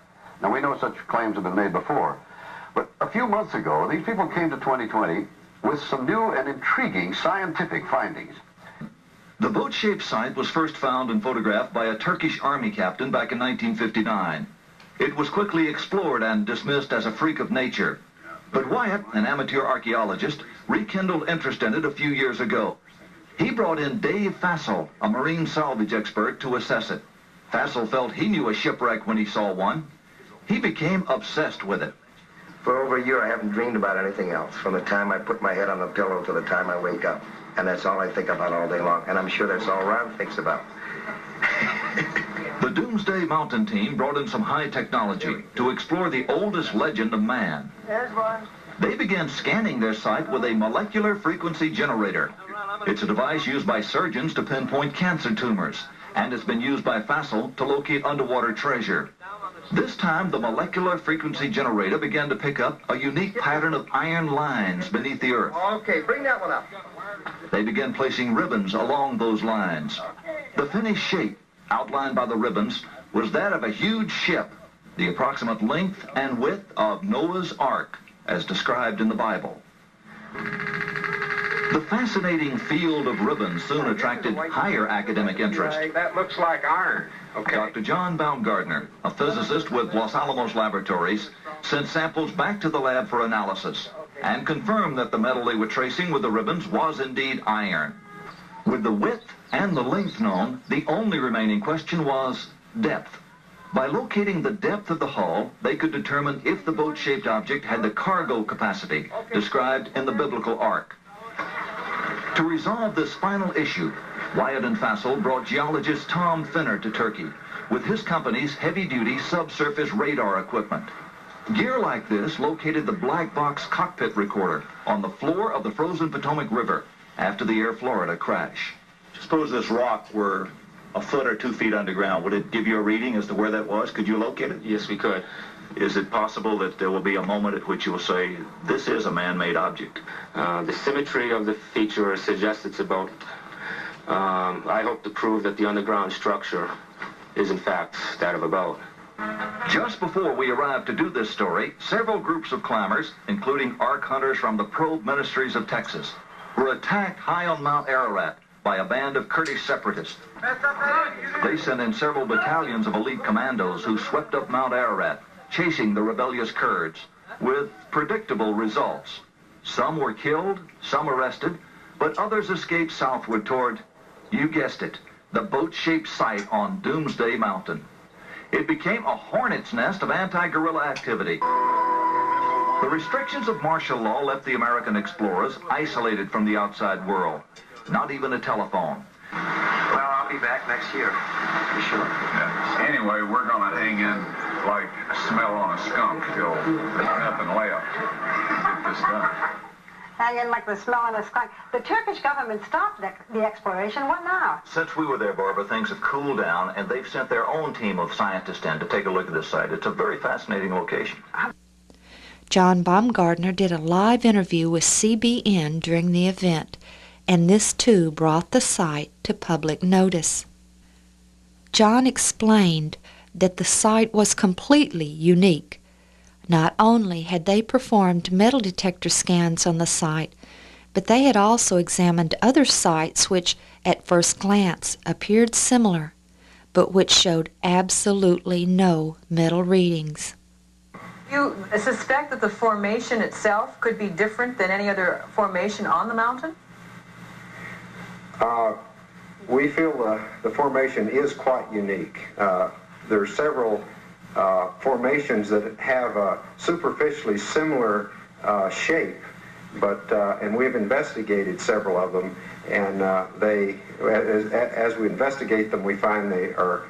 Now, we know such claims have been made before. But a few months ago, these people came to 2020 with some new and intriguing scientific findings. The boat-shaped site was first found and photographed by a Turkish army captain back in 1959. It was quickly explored and dismissed as a freak of nature. But Wyatt, an amateur archaeologist, rekindled interest in it a few years ago. He brought in Dave Fassold, a marine salvage expert, to assess it. Fassold felt he knew a shipwreck when he saw one. He became obsessed with it. For over a year, I haven't dreamed about anything else, from the time I put my head on the pillow to the time I wake up. And that's all I think about all day long. And I'm sure that's all Ron thinks about. The Doomsday Mountain team brought in some high technology to explore the oldest legend of man. There's one. They began scanning their site with a molecular frequency generator. It's a device used by surgeons to pinpoint cancer tumors, and it's been used by Fassold to locate underwater treasure. This time, the molecular frequency generator began to pick up a unique pattern of iron lines beneath the Earth. Okay, bring that one up. They began placing ribbons along those lines. The finished shape, outlined by the ribbons, was that of a huge ship, the approximate length and width of Noah's Ark, as described in the Bible. The fascinating field of ribbons soon attracted higher academic interest. That looks like iron. Okay. Dr. John Baumgartner, a physicist with Los Alamos Laboratories, sent samples back to the lab for analysis and confirmed that the metal they were tracing with the ribbons was indeed iron. With the width and the length known, the only remaining question was depth. By locating the depth of the hull, they could determine if the boat-shaped object had the cargo capacity described in the biblical ark. To resolve this final issue, Wyatt and Fassel brought geologist Tom Finner to Turkey with his company's heavy-duty subsurface radar equipment. Gear like this located the black box cockpit recorder on the floor of the frozen Potomac River after the Air Florida crash. Suppose this rock were a foot or 2 feet underground. Would it give you a reading as to where that was? Could you locate it? Yes, we could. Is it possible that there will be a moment at which you will say, this is a man-made object? The symmetry of the feature suggests it's a boat. I hope to prove that the underground structure is in fact that of a boat. Just before we arrived to do this story, several groups of climbers, including ark hunters from the Probe Ministries of Texas, were attacked high on Mount Ararat by a band of Kurdish separatists. They sent in several battalions of elite commandos who swept up Mount Ararat, chasing the rebellious Kurds, with predictable results. Some were killed, some arrested, but others escaped southward toward, you guessed it, the boat-shaped site on Doomsday Mountain. It became a hornet's nest of anti-guerrilla activity. The restrictions of martial law left the American explorers isolated from the outside world. Not even a telephone. Well, I'll be back next year, for sure. Yeah. Anyway, we're going to hang in like smell on a skunk till there's nothing left. Get this done. Hanging like the smell on a skunk. The Turkish government stopped the exploration. What now? Since we were there, Barbara, things have cooled down, and they've sent their own team of scientists in to take a look at this site. It's a very fascinating location. John Baumgartner did a live interview with CBN during the event, and this too brought the site to public notice. John explained that the site was completely unique. Not only had they performed metal detector scans on the site, but they had also examined other sites which, at first glance, appeared similar, but which showed absolutely no metal readings. You suspect that the formation itself could be different than any other formation on the mountain? We feel the formation is quite unique. There are several formations that have a superficially similar shape, but and we've investigated several of them, and they, as we investigate them, we find they are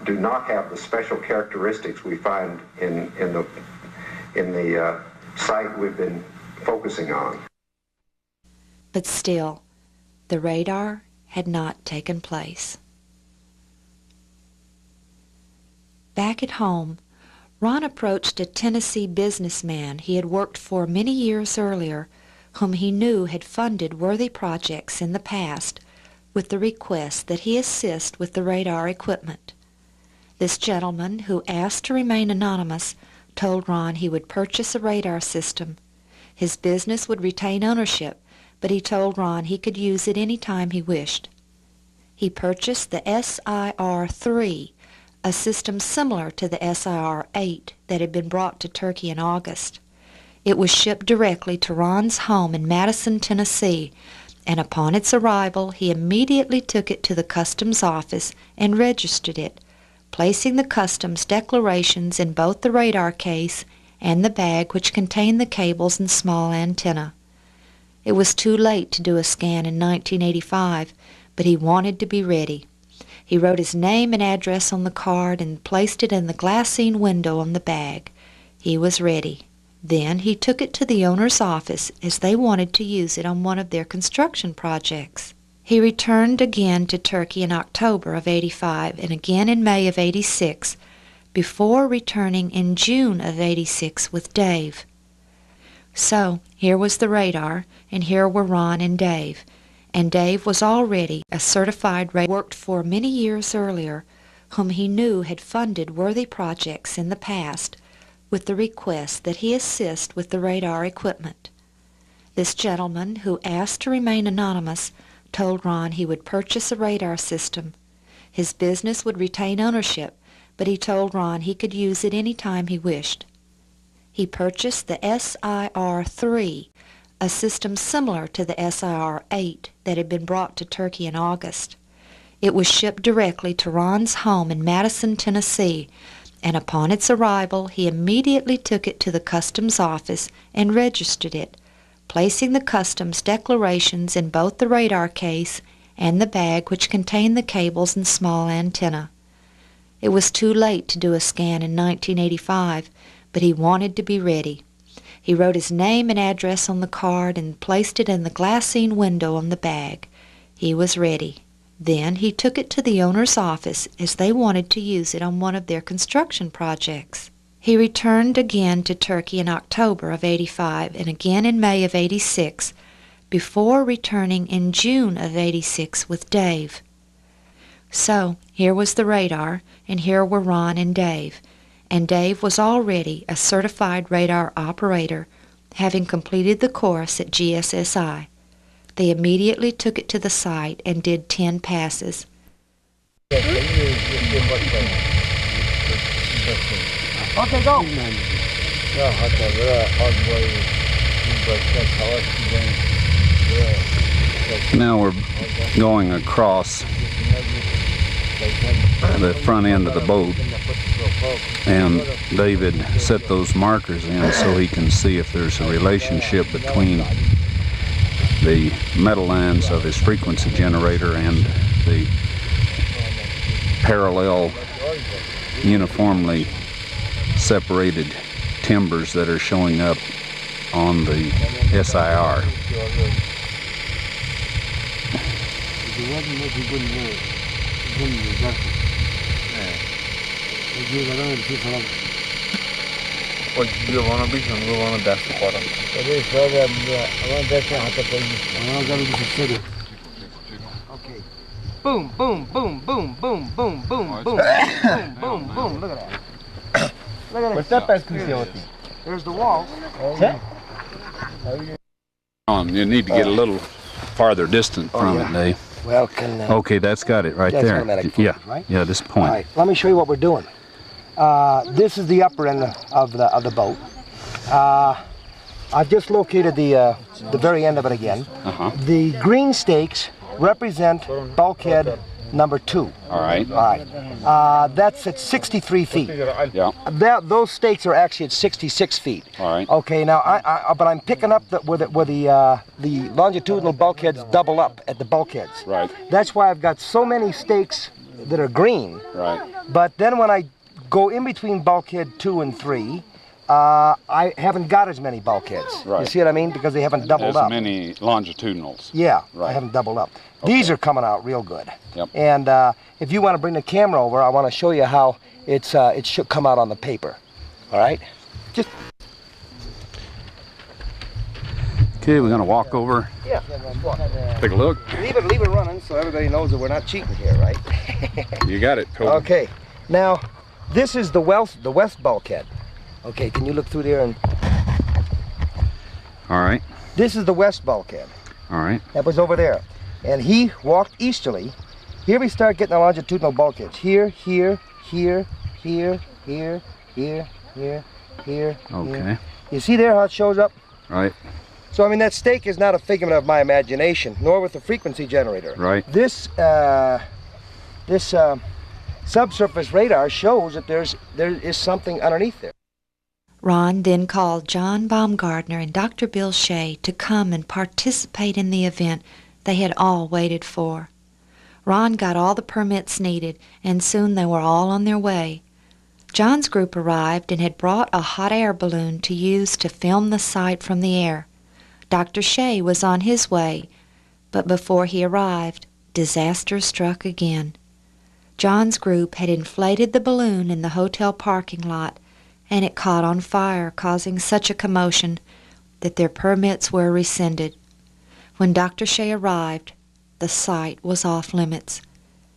do not have the special characteristics we find in the site we've been focusing on. But still, the radar had not taken place. Back at home, Ron approached a Tennessee businessman he had worked for many years earlier, whom he knew had funded worthy projects in the past, with the request that he assist with the radar equipment. This gentleman, who asked to remain anonymous, told Ron he would purchase a radar system. His business would retain ownership, but he told Ron he could use it any time he wished. He purchased the SIR-3, a system similar to the SIR-8 that had been brought to Turkey in August. It was shipped directly to Ron's home in Madison, Tennessee, and upon its arrival he immediately took it to the customs office and registered it, placing the customs declarations in both the radar case and the bag which contained the cables and small antenna. It was too late to do a scan in 1985, but he wanted to be ready. He wrote his name and address on the card and placed it in the glassine window on the bag. He was ready. Then he took it to the owner's office as they wanted to use it on one of their construction projects. He returned again to Turkey in October of '85 and again in May of '86 before returning in June of '86 with Dave. So, here was the radar, and here were Ron and Dave. And Dave was already a certified radar worked for many years earlier, whom he knew had funded worthy projects in the past, with the request that he assist with the radar equipment. This gentleman, who asked to remain anonymous, told Ron he would purchase a radar system. His business would retain ownership, but he told Ron he could use it any time he wished. He purchased the SIR-3, a system similar to the SIR-8 that had been brought to Turkey in August. It was shipped directly to Ron's home in Madison, Tennessee, and upon its arrival he immediately took it to the customs office and registered it, placing the customs declarations in both the radar case and the bag which contained the cables and small antenna. It was too late to do a scan in 1985, but he wanted to be ready. He wrote his name and address on the card and placed it in the glassine window on the bag. He was ready. Then he took it to the owner's office, as they wanted to use it on one of their construction projects. He returned again to Turkey in October of '85 and again in May of '86, before returning in June of '86 with Dave. So, here was the radar, and here were Ron and Dave. And Dave was already a certified radar operator, having completed the course at GSSI. They immediately took it to the site and did 10 passes. Okay, go. Now we're going across the front end of the boat, and David set those markers in so he can see if there's a relationship between the metal lines of his frequency generator and the parallel, uniformly separated timbers that are showing up on the SIR. Okay. Boom, boom, boom, boom, boom, boom, boom, boom, boom, boom, boom. Look at that. Look at that. There's the wall. You need to get a little farther distant from it, Dave. Well, okay, that's got it right there. Yeah, right? Yeah, this point. All right, let me show you what we're doing. This is the upper end of the boat. I've just located the very end of it again. The green stakes represent bulkhead number 2. All right. All right. That's at 63 feet. Yeah. Those stakes are actually at 66 feet. All right. Okay. Now, but I'm picking up where the longitudinal bulkheads double up at the bulkheads. Right. That's why I've got so many stakes that are green. Right. But then when I go in between bulkhead 2 and 3, I haven't got as many bulkheads. Right. You see what I mean? Because they haven't doubled up. As many longitudinals. Yeah, right. I haven't doubled up. Okay. These are coming out real good. Yep. And if you want to bring the camera over, I want to show you how it should come out on the paper. All right? Just. Okay, we're gonna walk over. Yeah. Take a look. Leave it running so everybody knows that we're not cheating here, right? You got it, Toby. Okay. Now, this is the west bulkhead. Okay, can you look through there and... All right. This is the west bulkhead. All right. That was over there. And he walked easterly. Here we start getting the longitudinal bulkheads. Here, here, here, here, here, here, here, here. Okay. Here. You see there how it shows up? Right. So, I mean, that stake is not a figment of my imagination, nor with the frequency generator. Right. This subsurface radar shows that there is something underneath there. Ron then called John Baumgardner and Dr. Bill Shea to come and participate in the event they had all waited for. Ron got all the permits needed, and soon they were all on their way. John's group arrived and had brought a hot air balloon to use to film the site from the air. Dr. Shea was on his way, but before he arrived, disaster struck again. John's group had inflated the balloon in the hotel parking lot, and it caught on fire, causing such a commotion that their permits were rescinded. When Dr. Shea arrived, the site was off limits.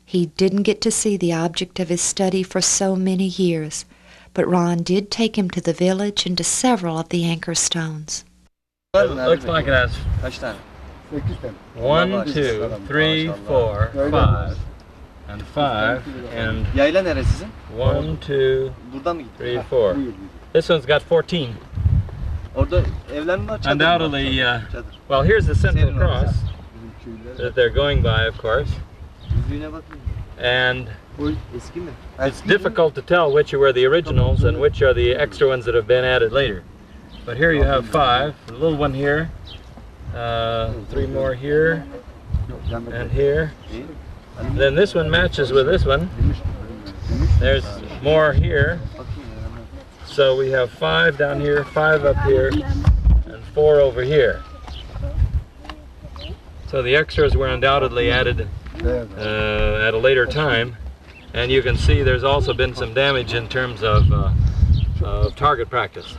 He didn't get to see the object of his study for so many years, but Ron did take him to the village and to several of the anchor stones. It looks like it has 1, 2, 3, 4, 5, and 5, and 1, 2, 3, 4. This one's got 14. Undoubtedly, well, here's the Central Cross that they're going by, of course, and it's difficult to tell which were the originals and which are the extra ones that have been added later. But here you have 5, a little one here, 3 more here, and here. Then this one matches with this one. There's more here. So we have 5 down here, 5 up here, and 4 over here. So the extras were undoubtedly added at a later time, and you can see there's also been some damage in terms of target practice.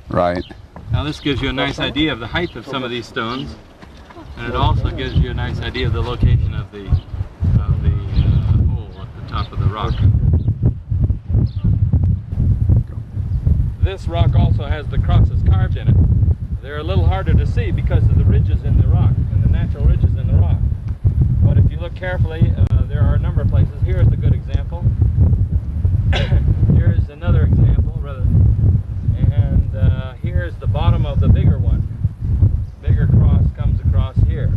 Right. Now this gives you a nice idea of the height of some of these stones, and it also gives you a nice idea of the location of the hole at the top of the rock. This rock also has the crosses carved in it. They're a little harder to see because of the ridges in the rock, and the natural ridges in the rock. But if you look carefully, there are a number of places. Here is a good example. Here's another example, rather. And here's the bottom of the bigger one. Bigger cross comes across here.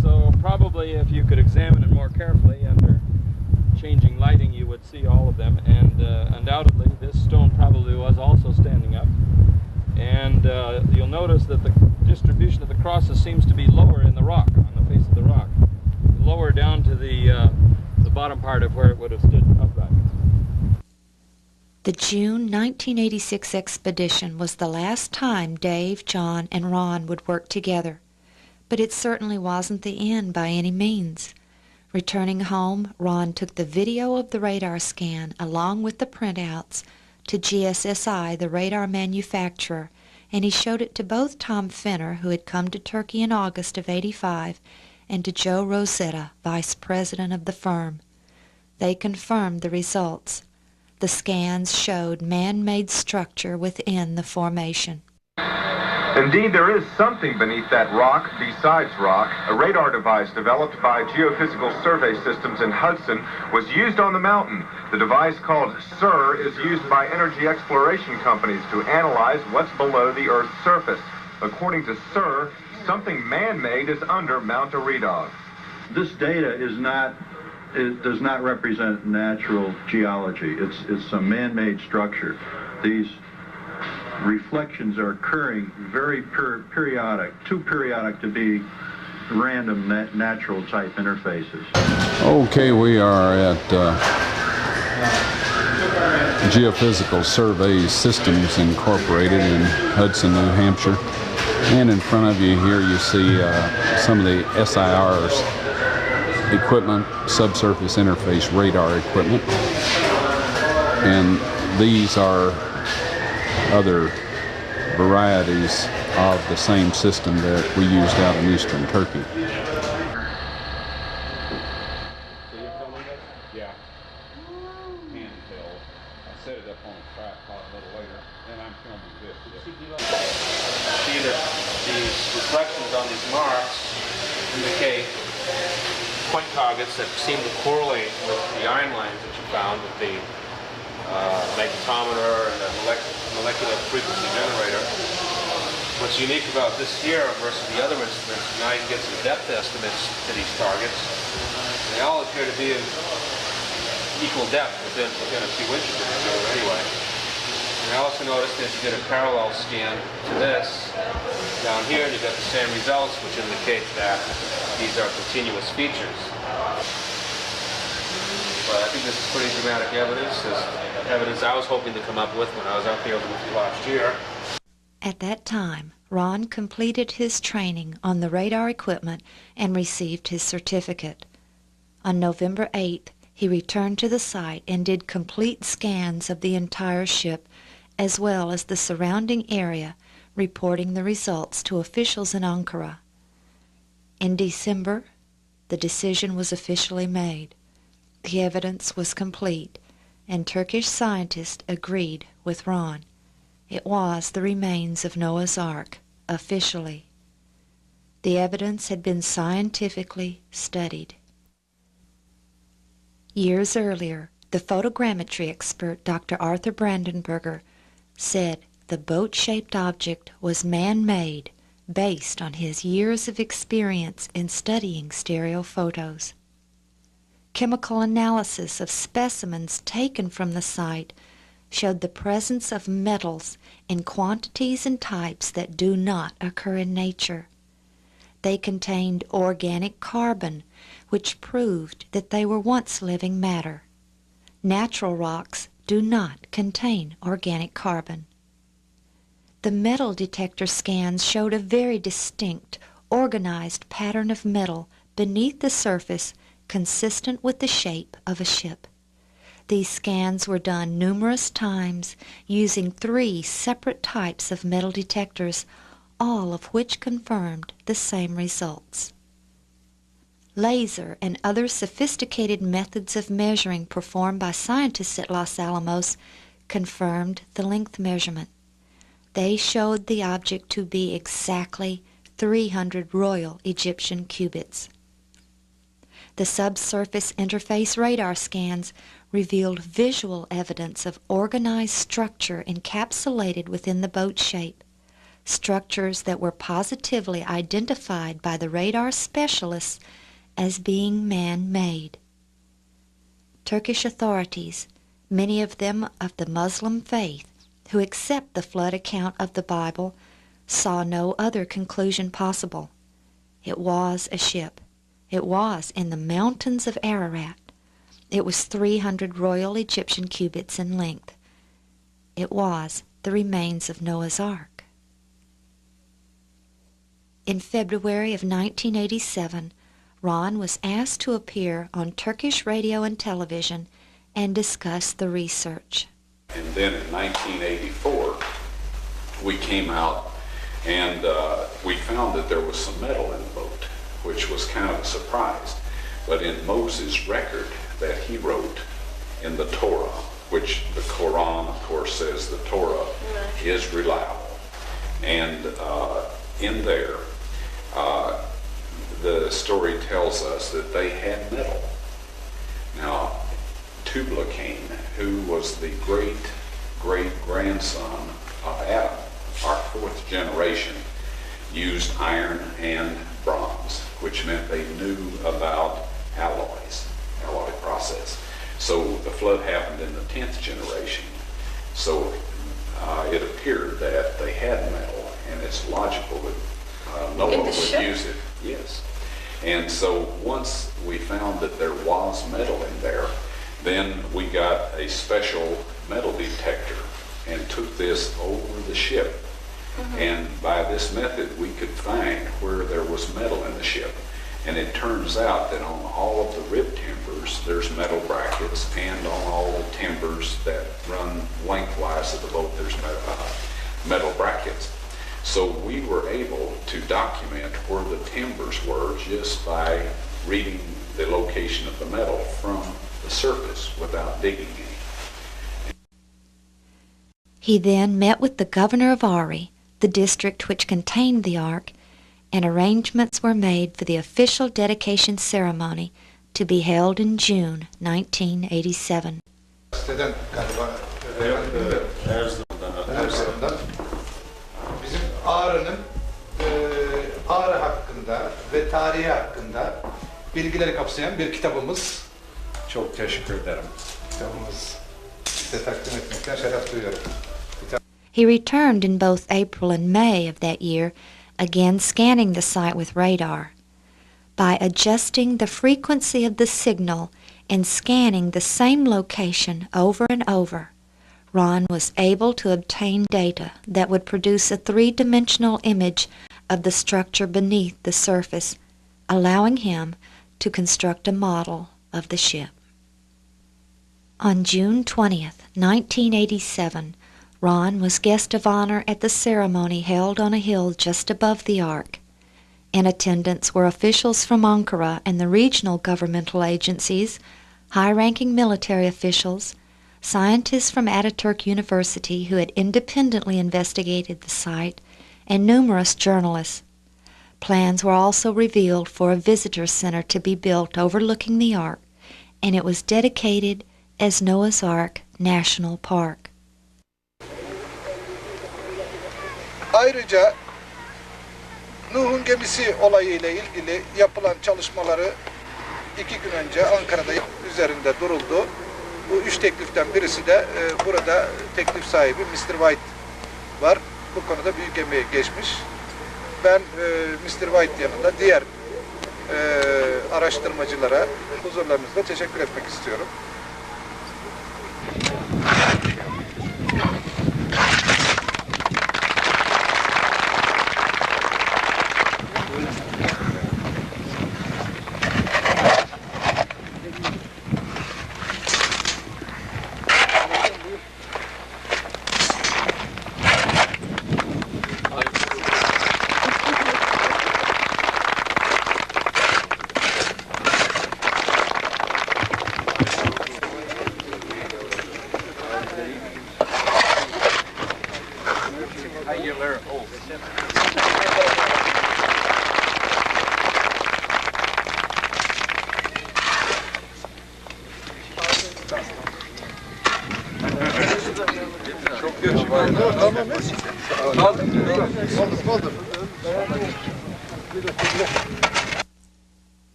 So probably if you could examine it more carefully under changing lighting, you would see all of them. And undoubtedly, this stone probably was also standing up. And you'll notice that the distribution of the crosses seems to be lower in the rock, on the face of the rock. Lower down to the bottom part of where it would have stood upright. The June 1986 expedition was the last time Dave, John, and Ron would work together. But it certainly wasn't the end by any means. Returning home, Ron took the video of the radar scan along with the printouts to GSSI, the radar manufacturer, and he showed it to both Tom Fenner, who had come to Turkey in August of '85, and to Joe Rosetta, vice president of the firm. They confirmed the results. The scans showed man-made structure within the formation. Indeed, there is something beneath that rock besides rock. A radar device developed by Geophysical Survey Systems in Hudson was used on the mountain. The device, called SIR, is used by energy exploration companies to analyze what's below the Earth's surface. According to SIR, something man-made is under Mount Eridog. This data it does not represent natural geology. It's a man-made structure. These reflections are occurring very periodic, too periodic to be random natural type interfaces. Okay, we are at Geophysical Survey Systems Incorporated in Hudson, New Hampshire. And in front of you here you see some of the SIR's equipment, subsurface interface radar equipment. And these are other varieties of the same system that we used out in eastern Turkey. Yeah. Handheld. I set it up on a tripod a little later, and I'm filming this. See that these reflections on these marks indicate point targets that seem to correlate with the iron lines that you found with the magnetometer and the molecular frequency generator. What's unique about this here versus the other instruments, now you can get some depth estimates to these targets. They all appear to be in equal depth within a few inches of each other anyway. And I also noticed that you get a parallel scan to this down here, and you got the same results, which indicate that these are continuous features. But I think this is pretty dramatic evidence. This evidence I was hoping to come up with when I was out there with you last year. At that time, Ron completed his training on the radar equipment and received his certificate. On November 8th, He returned to the site and did complete scans of the entire ship, as well as the surrounding area, reporting the results to officials in Ankara. In December, the decision was officially made. The evidence was complete, and Turkish scientists agreed with Ron. It was the remains of Noah's Ark, officially. The evidence had been scientifically studied. Years earlier, the photogrammetry expert Dr. Arthur Brandenburger said the boat-shaped object was man-made based on his years of experience in studying stereo photos. Chemical analysis of specimens taken from the site showed the presence of metals in quantities and types that do not occur in nature. They contained organic carbon, which proved that they were once living matter. Natural rocks do not contain organic carbon. The metal detector scans showed a very distinct, organized pattern of metal beneath the surface consistent with the shape of a ship. These scans were done numerous times using 3 separate types of metal detectors, all of which confirmed the same results. Laser and other sophisticated methods of measuring performed by scientists at Los Alamos confirmed the length measurement. They showed the object to be exactly 300 Royal Egyptian cubits. The subsurface interface radar scans revealed visual evidence of organized structure encapsulated within the boat shape, structures that were positively identified by the radar specialists as being man-made. Turkish authorities, many of them of the Muslim faith, who accept the flood account of the Bible, saw no other conclusion possible. It was a ship. It was in the mountains of Ararat. It was 300 Royal Egyptian cubits in length. It was the remains of Noah's Ark. In February of 1987, Ron was asked to appear on Turkish radio and television and discuss the research. And then in 1984, we came out and we found that there was some metal in the boat, which was kind of a surprise. But in Moses' record that he wrote in the Torah, which the Quran, of course, says the Torah is reliable. And in there, the story tells us that they had metal. Now, Tubal-Cain, who was the great-great-grandson of Adam, our 4th generation, used iron and bronze, which meant they knew about alloy process. So the flood happened in the 10th generation. So it appeared that they had metal, and it's logical that Noah would use it. Yes. And so once we found that there was metal in there, then we got a special metal detector and took this over the ship. And by this method, we could find where there was metal in the ship. And it turns out that on all of the rib timbers, there's metal brackets, and on all the timbers that run lengthwise of the boat, there's metal brackets. So we were able to document where the timbers were just by reading the location of the metal from the surface without digging any. He then met with the governor of Ari, the district which contained the Ark, and arrangements were made for the official dedication ceremony to be held in June 1987. Bizim Ağrı'nın Ağrı hakkında ve tarihi hakkında bilgileri kapsayan bir kitabımız. Çok teşekkür ederim. Kitabımız size takdim etmekten şeref duyuyorum. He returned in both April and May of that year, again scanning the site with radar. By adjusting the frequency of the signal and scanning the same location over and over, Ron was able to obtain data that would produce a 3-dimensional image of the structure beneath the surface, allowing him to construct a model of the ship. On June 20th, 1987, Ron was guest of honor at the ceremony held on a hill just above the Ark. In attendance were officials from Ankara and the regional governmental agencies, high-ranking military officials, scientists from Ataturk University who had independently investigated the site, and numerous journalists. Plans were also revealed for a visitor center to be built overlooking the Ark, and it was dedicated as Noah's Ark National Park. Ayrıca Nuh'un gemisi olayıyla ilgili yapılan çalışmaları 2 gün önce Ankara'da üzerinde duruldu. Bu 3 tekliften birisi de burada teklif sahibi Mr. White var. Bu konuda büyük emeği geçmiş. Ben Mr. White yanında diğer araştırmacılara huzurlarınızda teşekkür etmek istiyorum.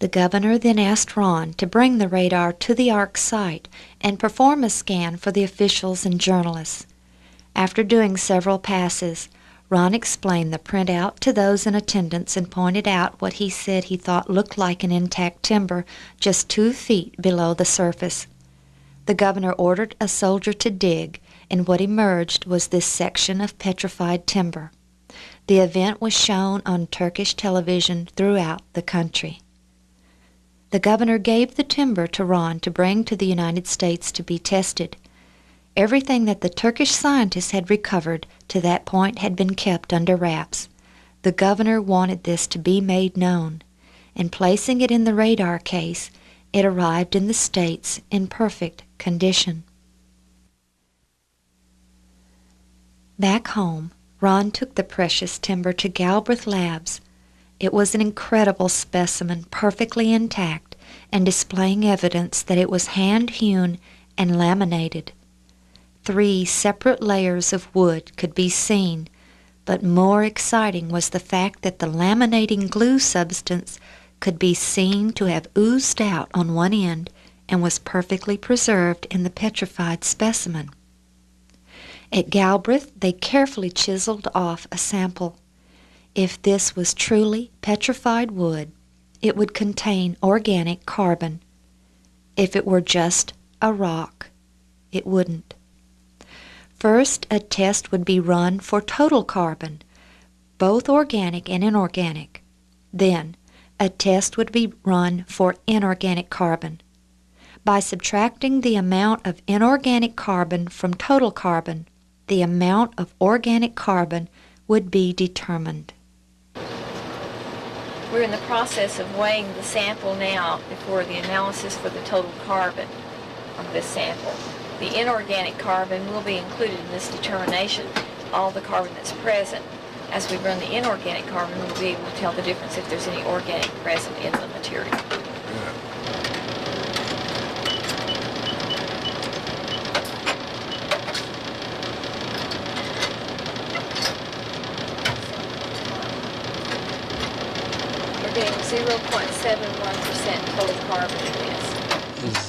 The governor then asked Ron to bring the radar to the Ark site and perform a scan for the officials and journalists. After doing several passes, Ron explained the printout to those in attendance and pointed out what he said he thought looked like an intact timber just 2 feet below the surface. The governor ordered a soldier to dig, and what emerged was this section of petrified timber. The event was shown on Turkish television throughout the country. The governor gave the timber to Ron to bring to the United States to be tested. Everything that the Turkish scientists had recovered to that point had been kept under wraps. The governor wanted this to be made known, and placing it in the radar case, it arrived in the States in perfect condition. Back home, Ron took the precious timber to Galbraith Labs. It was an incredible specimen, perfectly intact, and displaying evidence that it was hand-hewn and laminated. 3 separate layers of wood could be seen, but more exciting was the fact that the laminating glue substance could be seen to have oozed out on one end and was perfectly preserved in the petrified specimen. At Galbraith, they carefully chiseled off a sample. If this was truly petrified wood, it would contain organic carbon. If it were just a rock, it wouldn't. First, a test would be run for total carbon, both organic and inorganic. Then, a test would be run for inorganic carbon. By subtracting the amount of inorganic carbon from total carbon, the amount of organic carbon would be determined. We're in the process of weighing the sample now before the analysis for the total carbon of this sample. The inorganic carbon will be included in this determination, all the carbon that's present. As we run the inorganic carbon, we'll be able to tell the difference if there's any organic present in the material. We're getting 0.71% total carbon in this.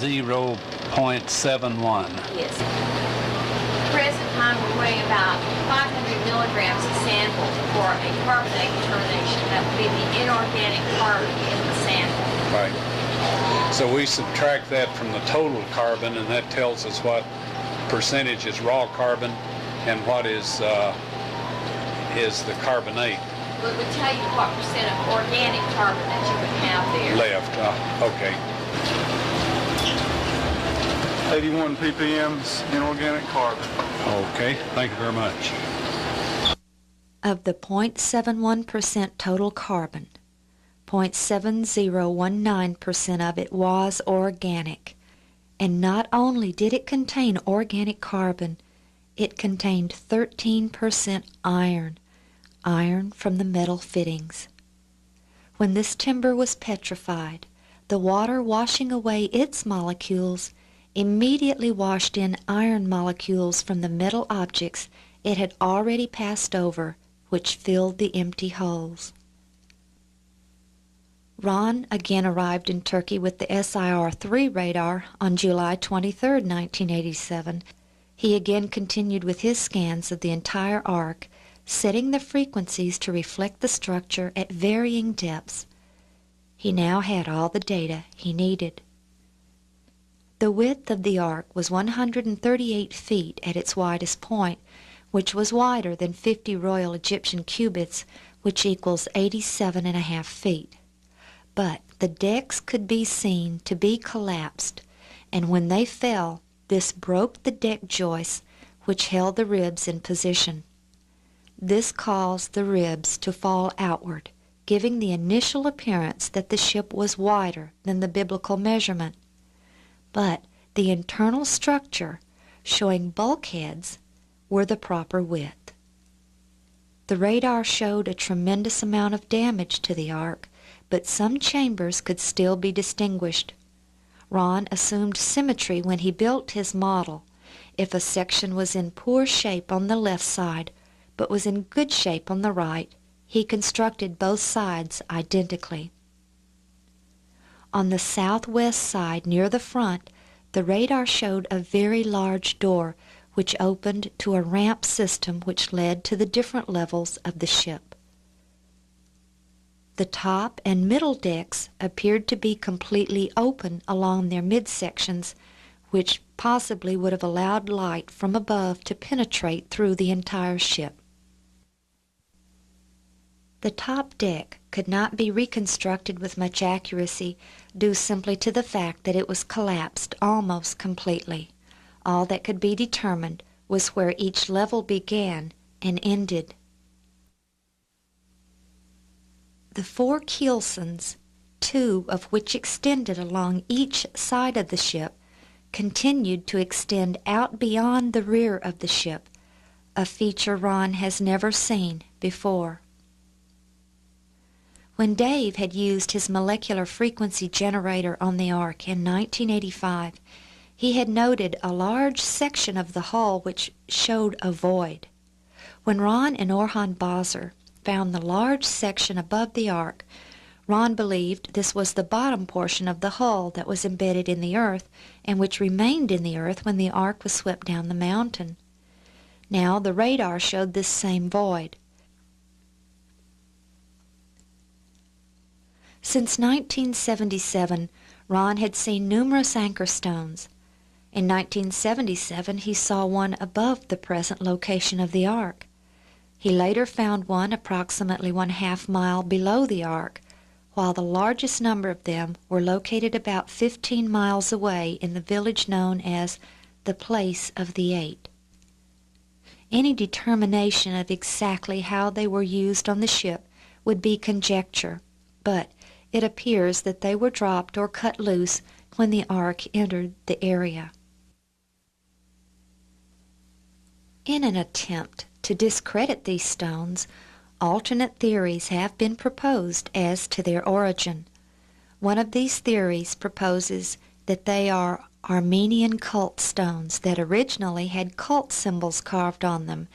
0.71. Yes. At the present time, we're weighing about 500 milligrams of sample for a carbonate determination. That would be the inorganic carbon in the sample. Right. So we subtract that from the total carbon, and that tells us what percentage is raw carbon and what is the carbonate. Well, it would tell you what percent of organic carbon that you would have there. Left. Okay. 81 ppm's inorganic carbon. Okay, thank you very much. Of the 0.71% total carbon, 0.7019% of it was organic. And not only did it contain organic carbon, it contained 13% iron, iron from the metal fittings. When this timber was petrified, the water washing away its molecules immediately washed in iron molecules from the metal objects it had already passed over, which filled the empty holes. Ron again arrived in Turkey with the SIR-3 radar on July 23, 1987. He again continued with his scans of the entire ark, setting the frequencies to reflect the structure at varying depths. He now had all the data he needed. The width of the ark was 138 feet at its widest point, which was wider than 50 Royal Egyptian cubits, which equals 87.5 feet. But the decks could be seen to be collapsed, and when they fell, this broke the deck joists which held the ribs in position. This caused the ribs to fall outward, giving the initial appearance that the ship was wider than the biblical measurement. But the internal structure, showing bulkheads, were the proper width. The radar showed a tremendous amount of damage to the ark, but some chambers could still be distinguished. Ron assumed symmetry when he built his model. If a section was in poor shape on the left side, but was in good shape on the right, he constructed both sides identically. On the southwest side, near the front, the radar showed a very large door which opened to a ramp system which led to the different levels of the ship. The top and middle decks appeared to be completely open along their midsections, which possibly would have allowed light from above to penetrate through the entire ship. The top deck could not be reconstructed with much accuracy due simply to the fact that it was collapsed almost completely. All that could be determined was where each level began and ended. The 4 keelsons, 2 of which extended along each side of the ship, continued to extend out beyond the rear of the ship, a feature Ron has never seen before. When Dave had used his molecular frequency generator on the ark in 1985, he had noted a large section of the hull which showed a void. When Ron and Orhan Bazer found the large section above the ark, Ron believed this was the bottom portion of the hull that was embedded in the earth and which remained in the earth when the ark was swept down the mountain. Now the radar showed this same void. Since 1977, Ron had seen numerous anchor stones. In 1977, he saw one above the present location of the ark. He later found one approximately 1/2 mile below the ark, while the largest number of them were located about 15 miles away in the village known as the Place of the Eight. Any determination of exactly how they were used on the ship would be conjecture, but it appears that they were dropped or cut loose when the ark entered the area. In an attempt to discredit these stones, alternate theories have been proposed as to their origin. One of these theories proposes that they are Armenian cult stones that originally had cult symbols carved on them,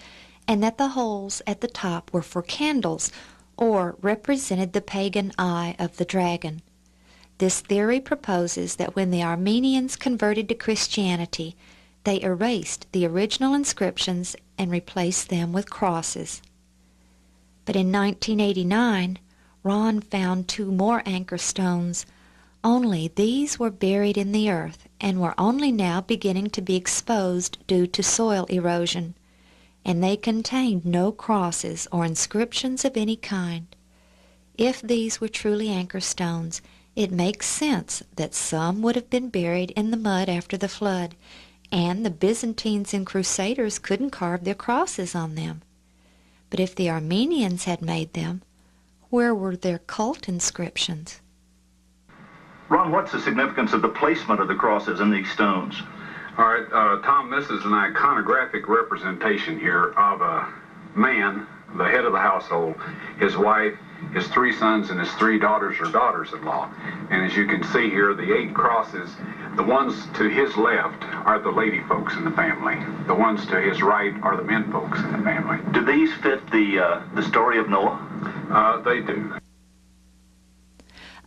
and that the holes at the top were for candles or represented the pagan eye of the dragon. This theory proposes that when the Armenians converted to Christianity, they erased the original inscriptions and replaced them with crosses. But in 1989, Ron found 2 more anchor stones. Only these were buried in the earth and were only now beginning to be exposed due to soil erosion, and they contained no crosses or inscriptions of any kind. If these were truly anchor stones, It makes sense that some would have been buried in the mud after the flood, and the Byzantines and Crusaders couldn't carve their crosses on them. But if the Armenians had made them, where were their cult inscriptions? Ron, what's the significance of the placement of the crosses in these stones? All right, Tom, this is an iconographic representation here of a man, the head of the household, his wife, his 3 sons, and his 3 daughters or daughters-in-law. And as you can see here, the 8 crosses, the ones to his left are the lady folks in the family. The ones to his right are the men folks in the family. Do these fit the story of Noah? They do.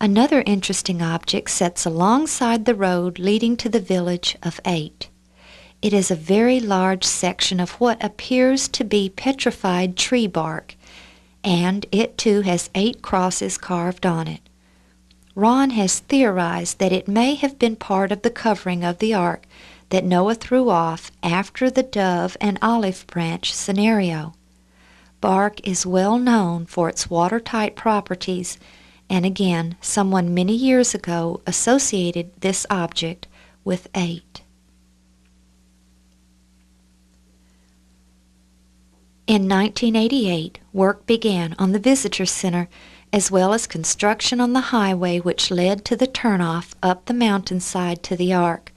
Another interesting object sits alongside the road leading to the village of 8. It is a very large section of what appears to be petrified tree bark, and it too has 8 crosses carved on it. Ron has theorized that it may have been part of the covering of the ark that Noah threw off after the dove and olive branch scenario. Bark is well known for its watertight properties, and again, someone many years ago associated this object with 8. In 1988, work began on the Visitor Center, as well as construction on the highway which led to the turnoff up the mountainside to the Ark.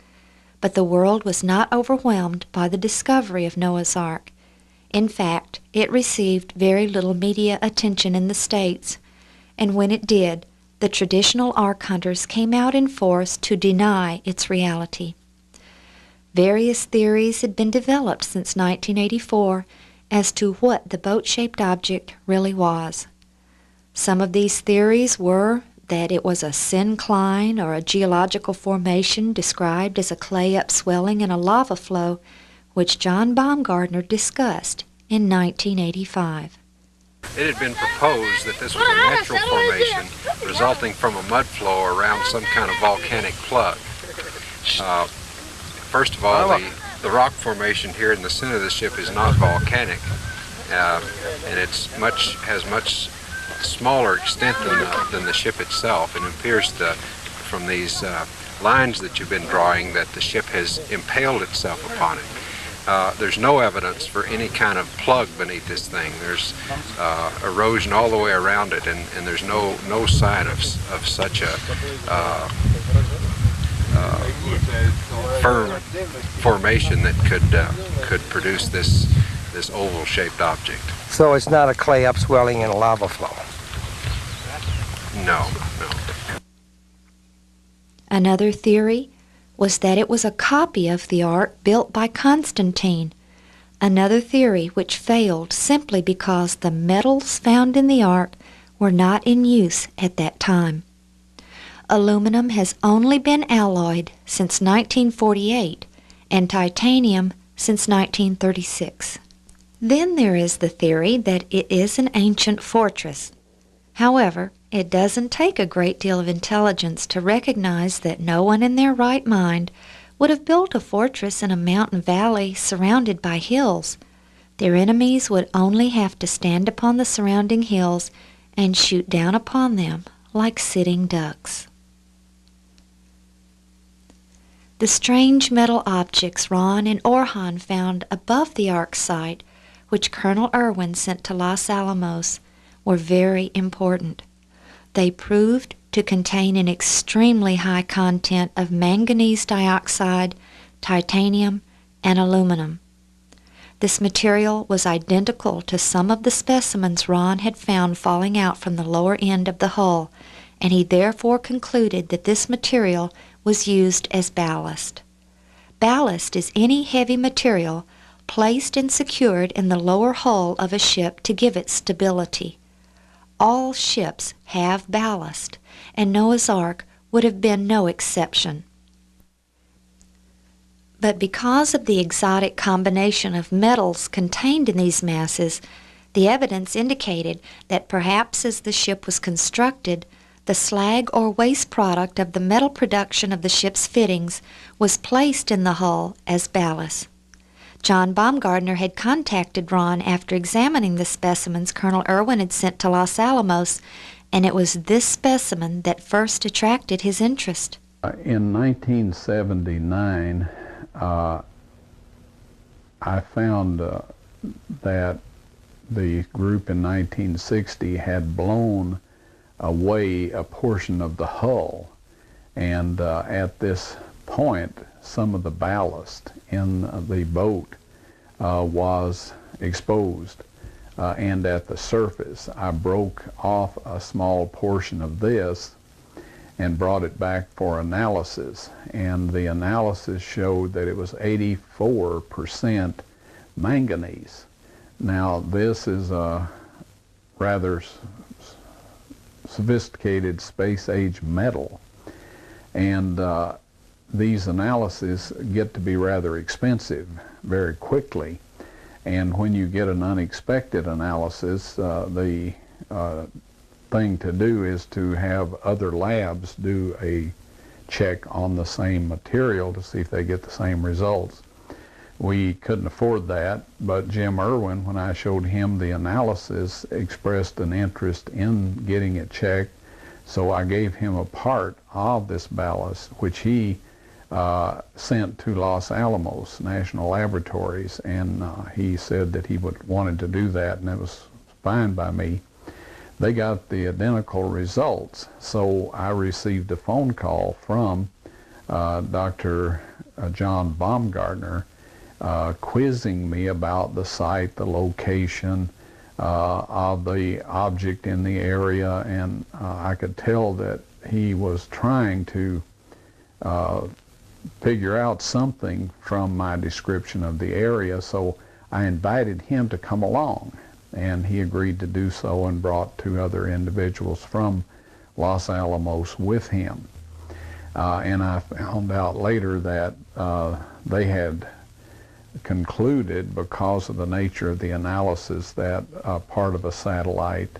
But the world was not overwhelmed by the discovery of Noah's Ark. In fact, it received very little media attention in the States, and when it did, the traditional Ark hunters came out in force to deny its reality. Various theories had been developed since 1984 as to what the boat-shaped object really was. Some of these theories were that it was a syncline or a geological formation described as a clay upswelling in a lava flow, which John Baumgartner discussed in 1985. It had been proposed that this was a natural formation resulting from a mud flow around some kind of volcanic plug. First of all, the rock formation here in the center of the ship is not volcanic, and has much smaller extent than the ship itself. It appears from these lines that you've been drawing that the ship has impaled itself upon it. There's no evidence for any kind of plug beneath this thing. There's erosion all the way around it, and there's no sign of such a firm formation that could produce this oval-shaped object. So it's not a clay upswelling in a lava flow? No. Another theory was that it was a copy of the ark built by Constantine. Another theory which failed simply because the metals found in the ark were not in use at that time. Aluminum has only been alloyed since 1948 and titanium since 1936. Then there is the theory that it is an ancient fortress. However, it doesn't take a great deal of intelligence to recognize that no one in their right mind would have built a fortress in a mountain valley surrounded by hills. Their enemies would only have to stand upon the surrounding hills and shoot down upon them like sitting ducks. The strange metal objects Ron and Orhan found above the Ark site, which Colonel Irwin sent to Los Alamos, were very important. They proved to contain an extremely high content of manganese dioxide, titanium, and aluminum. This material was identical to some of the specimens Ron had found falling out from the lower end of the hull, and he therefore concluded that this material was used as ballast. Ballast is any heavy material placed and secured in the lower hull of a ship to give it stability. All ships have ballast, and Noah's Ark would have been no exception. But because of the exotic combination of metals contained in these masses, the evidence indicated that perhaps as the ship was constructed, the slag or waste product of the metal production of the ship's fittings was placed in the hull as ballast. John Baumgartner had contacted Ron after examining the specimens Colonel Irwin had sent to Los Alamos and it was this specimen that first attracted his interest. In 1979, I found that the group in 1960 had blown away a portion of the hull, and at this point some of the ballast in the boat was exposed, and at the surface I broke off a small portion of this and brought it back for analysis, and the analysis showed that it was 84% manganese. Now this is a rather sophisticated space-age metal, and these analyses get to be rather expensive very quickly, and when you get an unexpected analysis, the thing to do is to have other labs do a check on the same material to see if they get the same results. We couldn't afford that, but Jim Irwin, when I showed him the analysis, expressed an interest in getting it checked, so I gave him a part of this ballast, which he sent to Los Alamos National Laboratories, and he said that he wanted to do that, and that was fine by me. They got the identical results, so I received a phone call from Dr. John Baumgartner quizzing me about the site, the location of the object in the area, and I could tell that he was trying to figure out something from my description of the area, so I invited him to come along, and he agreed to do so and brought 2 other individuals from Los Alamos with him. And I found out later that they had concluded, because of the nature of the analysis, that part of a satellite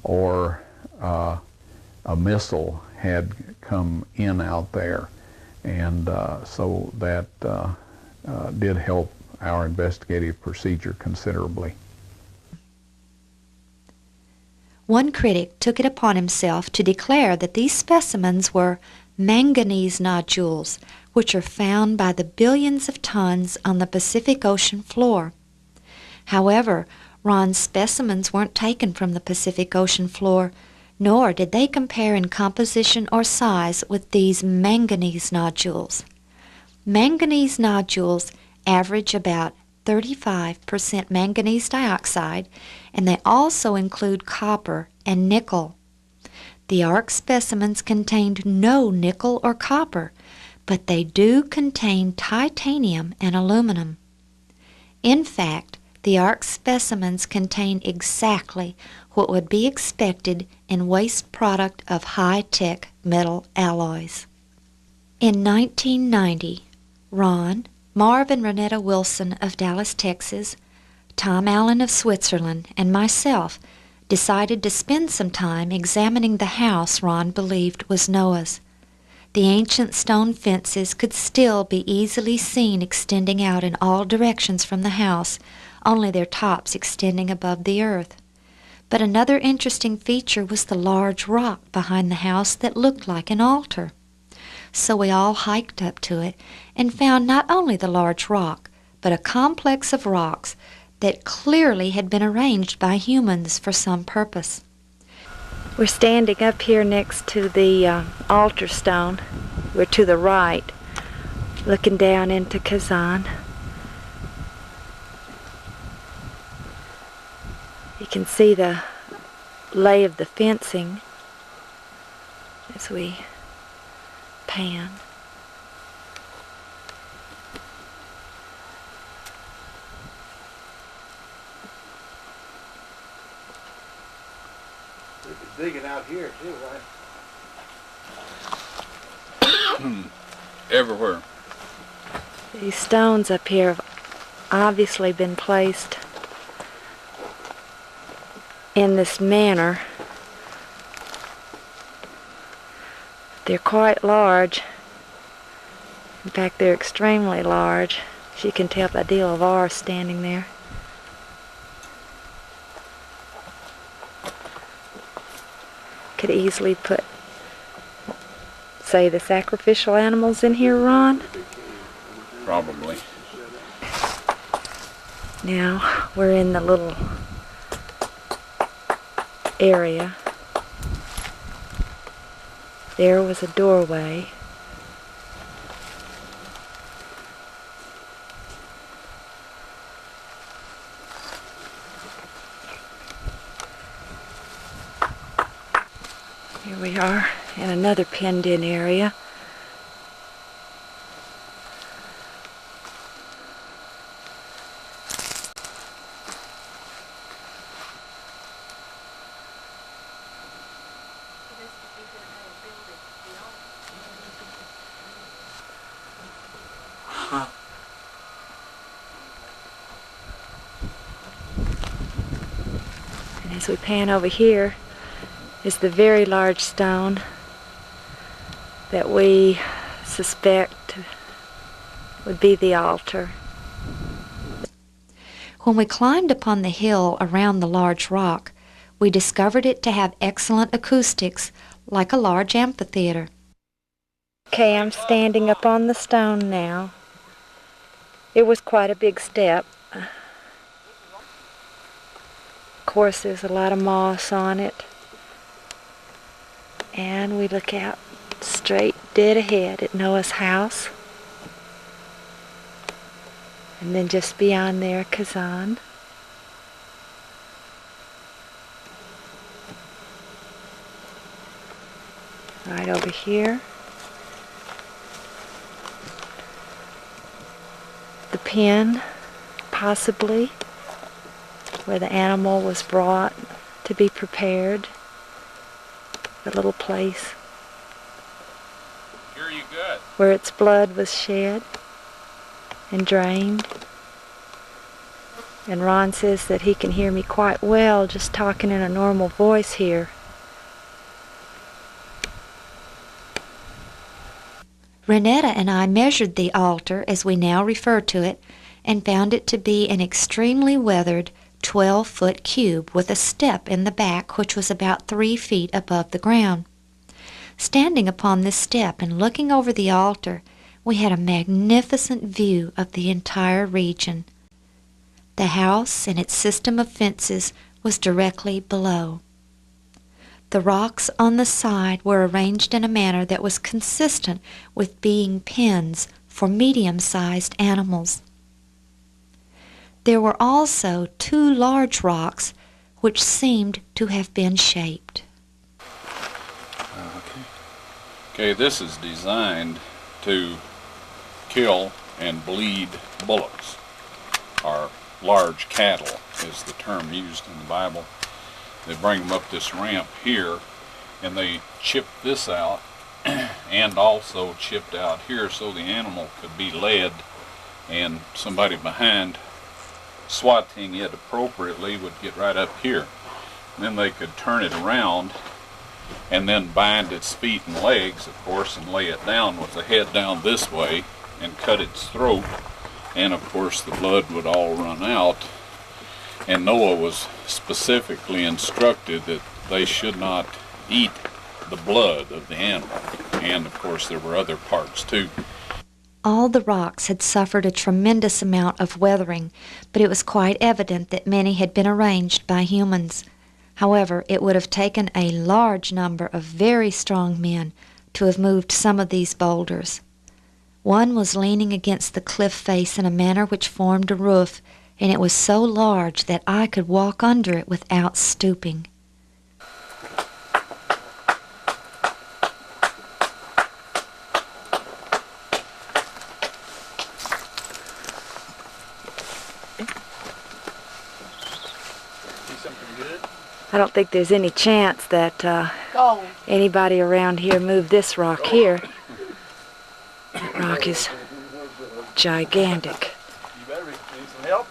or a missile had come in out there, and so that did help our investigative procedure considerably. One critic took it upon himself to declare that these specimens were manganese nodules, which are found by the billions of tons on the Pacific Ocean floor. However, Ron's specimens weren't taken from the Pacific Ocean floor, nor did they compare in composition or size with these manganese nodules. Manganese nodules average about 35% manganese dioxide, and they also include copper and nickel. The ARC specimens contained no nickel or copper, but they do contain titanium and aluminum. In fact, the ARC specimens contain exactly what would be expected in waste product of high-tech metal alloys. In 1990, Ron, Marv and Renetta Wilson of Dallas, Texas, Tom Allen of Switzerland, and myself decided to spend some time examining the house Ron believed was Noah's. The ancient stone fences could still be easily seen extending out in all directions from the house, only their tops extending above the earth. But another interesting feature was the large rock behind the house that looked like an altar. So we all hiked up to it and found not only the large rock, but a complex of rocks that clearly had been arranged by humans for some purpose. We're standing up here next to the altar stone. We're to the right, looking down into Kazan. You can see the lay of the fencing as we pan. Digging out here too, right? Everywhere. These stones up here have obviously been placed in this manner. They're quite large. In fact, they're extremely large. As you can tell, a deal of R standing there. could easily put, say, the sacrificial animals in here, Ron? Probably. Now we're in the little area. There was a doorway. Here we are in another penned-in area. And as we pan over here is the very large stone that we suspect would be the altar. When we climbed upon the hill around the large rock, we discovered it to have excellent acoustics, like a large amphitheater. Okay, I'm standing up on the stone now. It was quite a big step. Of course, there's a lot of moss on it. And we look out straight dead ahead at Noah's house. And then just beyond there, Kazan. Right over here. The pen, possibly, where the animal was brought to be prepared. The little place where its blood was shed and drained. And Ron says that he can hear me quite well just talking in a normal voice here. Renetta and I measured the altar, as we now refer to it, and found it to be an extremely weathered 12-foot cube with a step in the back which was about 3 feet above the ground. Standing upon this step and looking over the altar, we had a magnificent view of the entire region. The house and its system of fences was directly below. The rocks on the side were arranged in a manner that was consistent with being pens for medium-sized animals. There were also 2 large rocks which seemed to have been shaped. Okay, this is designed to kill and bleed bullocks, or large cattle is the term used in the Bible. They bring them up this ramp here, and they chip this out and also chipped out here so the animal could be led, and somebody behind swatting it appropriately would get right up here. And then they could turn it around and then bind its feet and legs, of course, and lay it down with the head down this way and cut its throat, and of course the blood would all run out. And Noah was specifically instructed that they should not eat the blood of the animal, and of course there were other parts too. All the rocks had suffered a tremendous amount of weathering, but it was quite evident that many had been arranged by humans. However, it would have taken a large number of very strong men to have moved some of these boulders. One was leaning against the cliff face in a manner which formed a roof, and it was so large that I could walk under it without stooping. I don't think there's any chance that anybody around here moved this rock here. That rock is gigantic. You better need some help.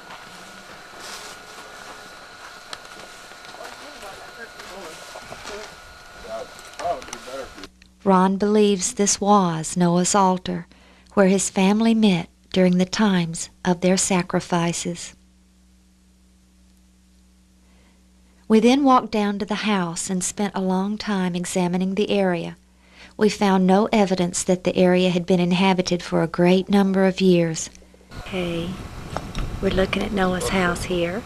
Ron believes this was Noah's altar, where his family met during the times of their sacrifices. We then walked down to the house and spent a long time examining the area. We found no evidence that the area had been inhabited for a great number of years. Okay, we're looking at Noah's house here.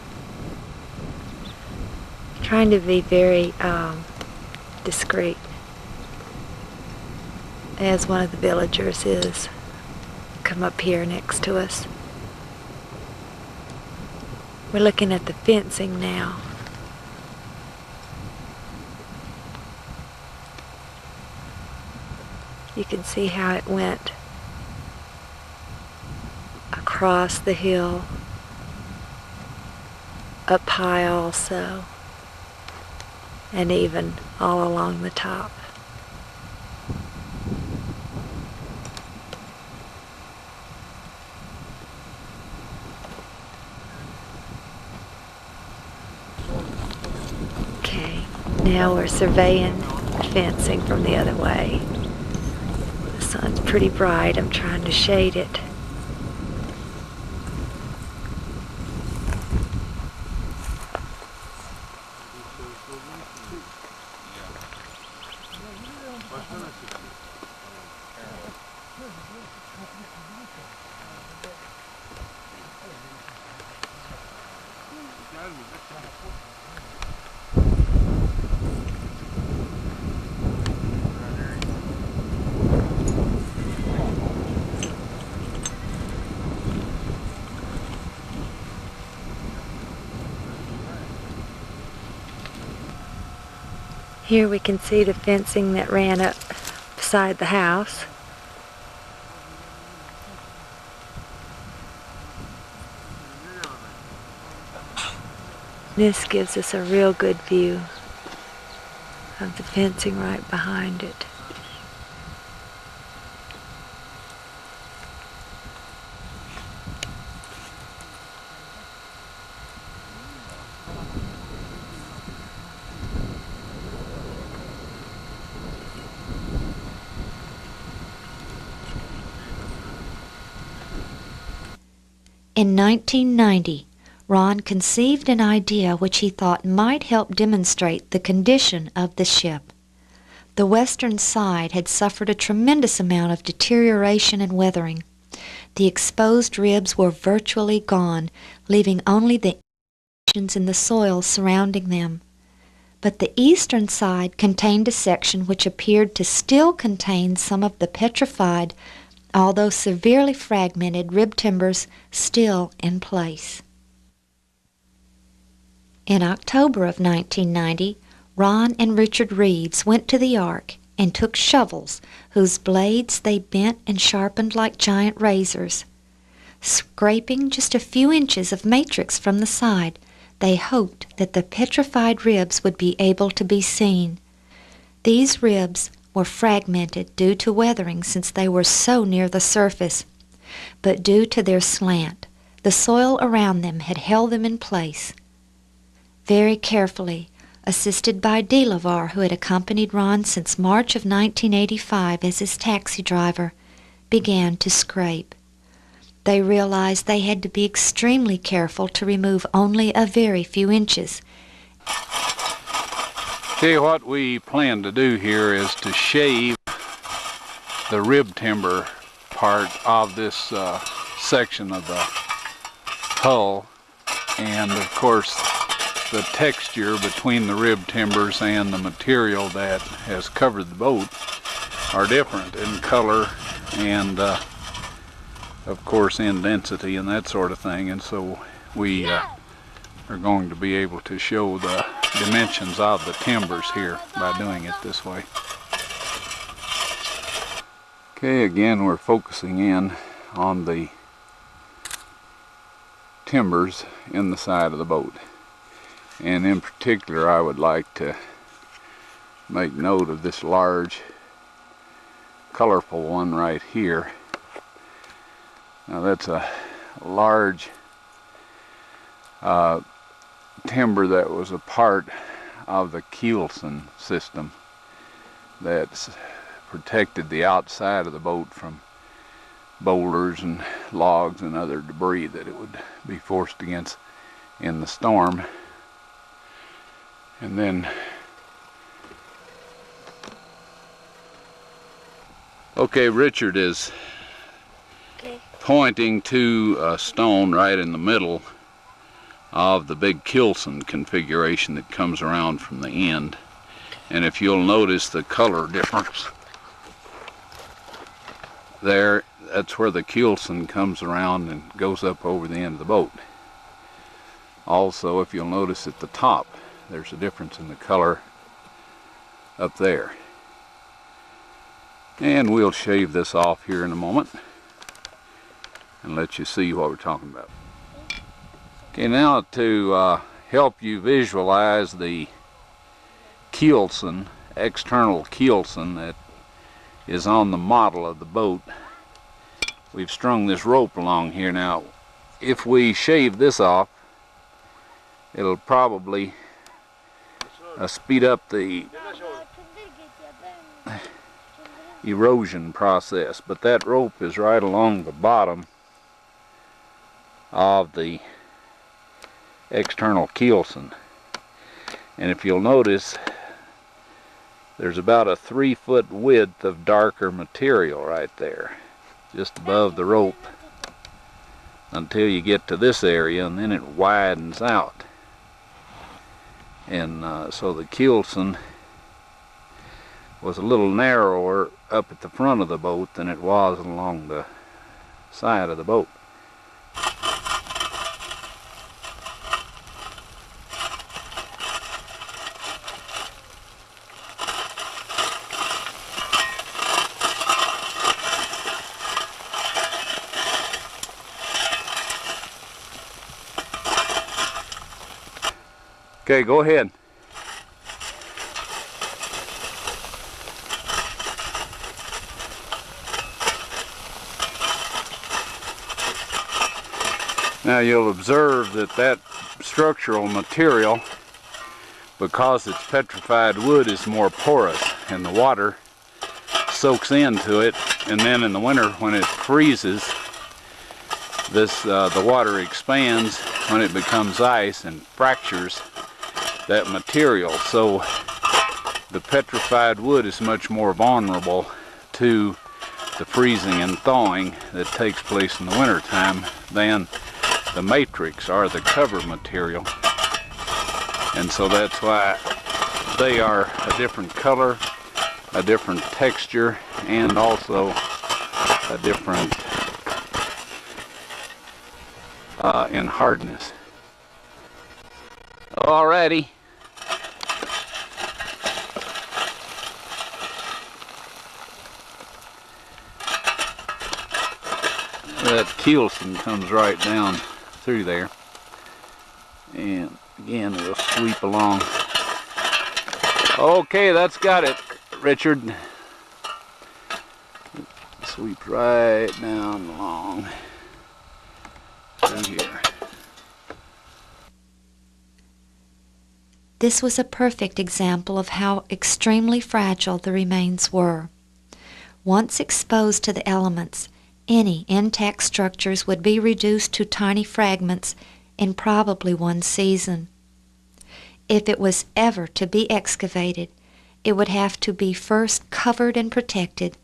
Trying to be very discreet, as one of the villagers is come up here next to us. We're looking at the fencing now. You can see how it went across the hill, up high also, and even all along the top. Okay, now we're surveying the fencing from the other way. The sun's pretty bright. I'm trying to shade it. Here we can see the fencing that ran up beside the house. This gives us a real good view of the fencing right behind it. In 1990, Ron conceived an idea which he thought might help demonstrate the condition of the ship. The western side had suffered a tremendous amount of deterioration and weathering. The exposed ribs were virtually gone, leaving only the impressions in the soil surrounding them. But the eastern side contained a section which appeared to still contain some of the petrified, although severely fragmented rib timbers still in place. In October of 1990, Ron and Richard Reeves went to the Ark and took shovels whose blades they bent and sharpened like giant razors. Scraping just a few inches of matrix from the side, they hoped that the petrified ribs would be able to be seen. These ribs were fragmented due to weathering since they were so near the surface, but due to their slant, the soil around them had held them in place. Very carefully, assisted by De La Var, who had accompanied Ron since March of 1985 as his taxi driver, began to scrape. They realized they had to be extremely careful to remove only a very few inches. See, what we plan to do here is to shave the rib timber part of this section of the hull, and of course the texture between the rib timbers and the material that has covered the boat are different in color and of course in density and that sort of thing, and so we are going to be able to show the dimensions of the timbers here by doing it this way. Okay, again we're focusing in on the timbers in the side of the boat, and in particular I would like to make note of this large colorful one right here. Now that's a large timber that was a part of the Kielsen system that protected the outside of the boat from boulders and logs and other debris that it would be forced against in the storm. And then, okay, Richard is pointing to a stone right in the middle of the big Kilson configuration that comes around from the end. And if you'll notice the color difference there, that's where the Kilson comes around and goes up over the end of the boat. Also, if you'll notice at the top, there's a difference in the color up there. And we'll shave this off here in a moment and let you see what we're talking about. Okay, now to help you visualize the keelson, external keelson that is on the model of the boat, we've strung this rope along here. Now, if we shave this off, it'll probably speed up the erosion process, but that rope is right along the bottom of the external keelson. And if you'll notice, there's about a 3-foot width of darker material right there, just above the rope, until you get to this area, and then it widens out. And so the keelson was a little narrower up at the front of the boat than it was along the side of the boat. Okay, go ahead. Now you'll observe that structural material, because it's petrified wood, is more porous, and the water soaks into it, and then in the winter when it freezes, the water expands when it becomes ice and fractures that material. So the petrified wood is much more vulnerable to the freezing and thawing that takes place in the wintertime than the matrix, or the cover material. And so that's why they are a different color, a different texture, and also a different in hardness. Alrighty. That keelson comes right down through there, and again we'll sweep along. Okay, that's got it, Richard. Sweep right down along through here. This was a perfect example of how extremely fragile the remains were. Once exposed to the elements, any intact structures would be reduced to tiny fragments in probably one season. If it was ever to be excavated, it would have to be first covered and protected,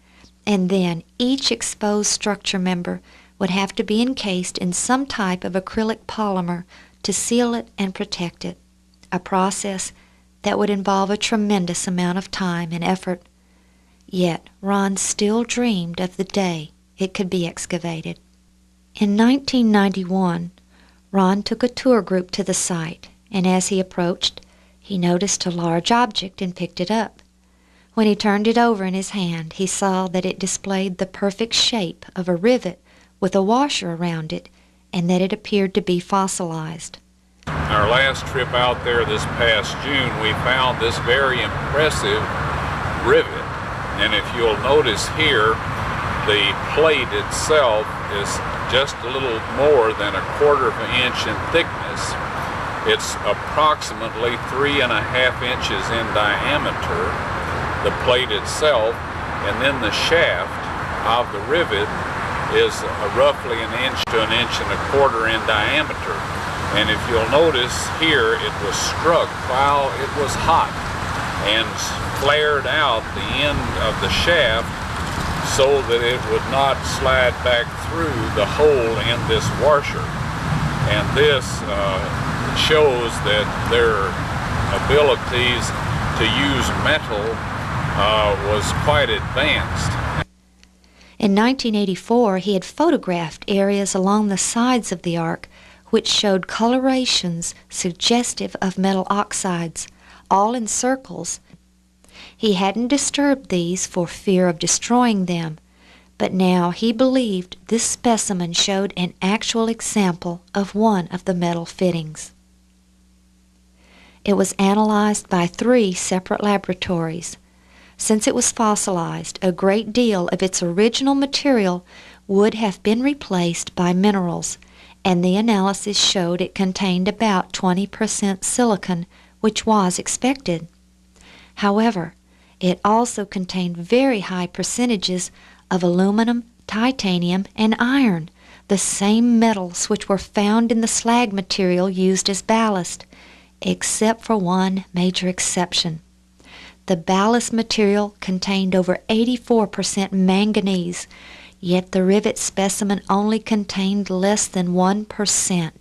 and then each exposed structure member would have to be encased in some type of acrylic polymer to seal it and protect it, a process that would involve a tremendous amount of time and effort. Yet Ron still dreamed of the day it could be excavated. In 1991, Ron took a tour group to the site, and as he approached, he noticed a large object and picked it up. When he turned it over in his hand, he saw that it displayed the perfect shape of a rivet with a washer around it, and that it appeared to be fossilized. Our last trip out there this past June, we found this very impressive rivet. And if you'll notice here, the plate itself is just a little more than 1/4 inch in thickness. It's approximately 3.5 inches in diameter, the plate itself, and then the shaft of the rivet is roughly 1 inch to 1.25 inches in diameter. And if you'll notice here, it was struck while it was hot and flared out the end of the shaft so that it would not slide back through the hole in this washer. And this shows that their abilities to use metal was quite advanced. In 1984, he had photographed areas along the sides of the ark which showed colorations suggestive of metal oxides, all in circles. He hadn't disturbed these for fear of destroying them, but now he believed this specimen showed an actual example of one of the metal fittings. It was analyzed by 3 separate laboratories. Since it was fossilized, a great deal of its original material would have been replaced by minerals, and the analysis showed it contained about 20% silicon, which was expected. However, it also contained very high percentages of aluminum, titanium, and iron, the same metals which were found in the slag material used as ballast, except for one major exception. The ballast material contained over 84% manganese, yet the rivet specimen only contained less than 1%.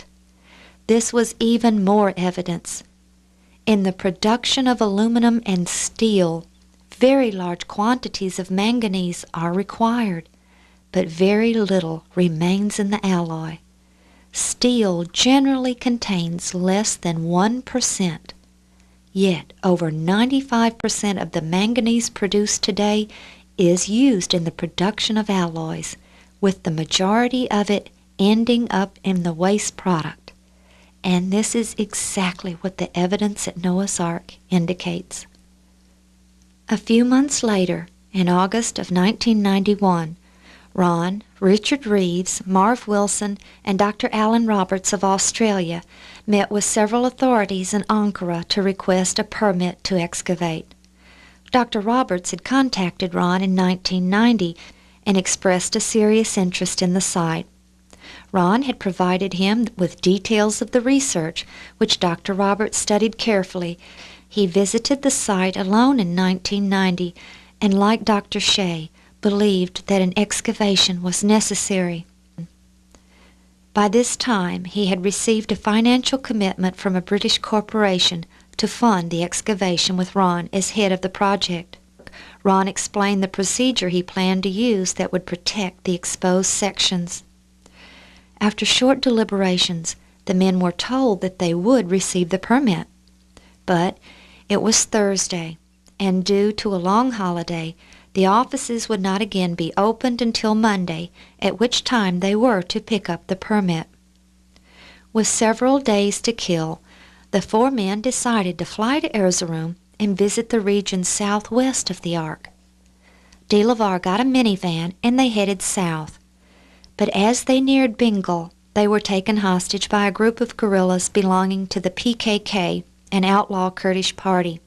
This was even more evidence. In the production of aluminum and steel, very large quantities of manganese are required, but very little remains in the alloy. Steel generally contains less than 1%, yet over 95% of the manganese produced today is used in the production of alloys, with the majority of it ending up in the waste product. And this is exactly what the evidence at Noah's Ark indicates. A few months later, in August of 1991, Ron, Richard Reeves, Marv Wilson, and Dr. Alan Roberts of Australia met with several authorities in Ankara to request a permit to excavate. Dr. Roberts had contacted Ron in 1990 and expressed a serious interest in the site. Ron had provided him with details of the research, which Dr. Roberts studied carefully. He visited the site alone in 1990 and, like Dr. Shea, believed that an excavation was necessary. By this time, he had received a financial commitment from a British corporation to fund the excavation with Ron as head of the project. Ron explained the procedure he planned to use that would protect the exposed sections. After short deliberations, the men were told that they would receive the permit. But it was Thursday, and due to a long holiday, the offices would not again be opened until Monday, at which time they were to pick up the permit. With several days to kill, the 4 men decided to fly to Erzurum and visit the region southwest of the Ark. De La Var got a minivan and they headed south. But as they neared Bengal, they were taken hostage by a group of guerrillas belonging to the PKK, an outlaw Kurdish party.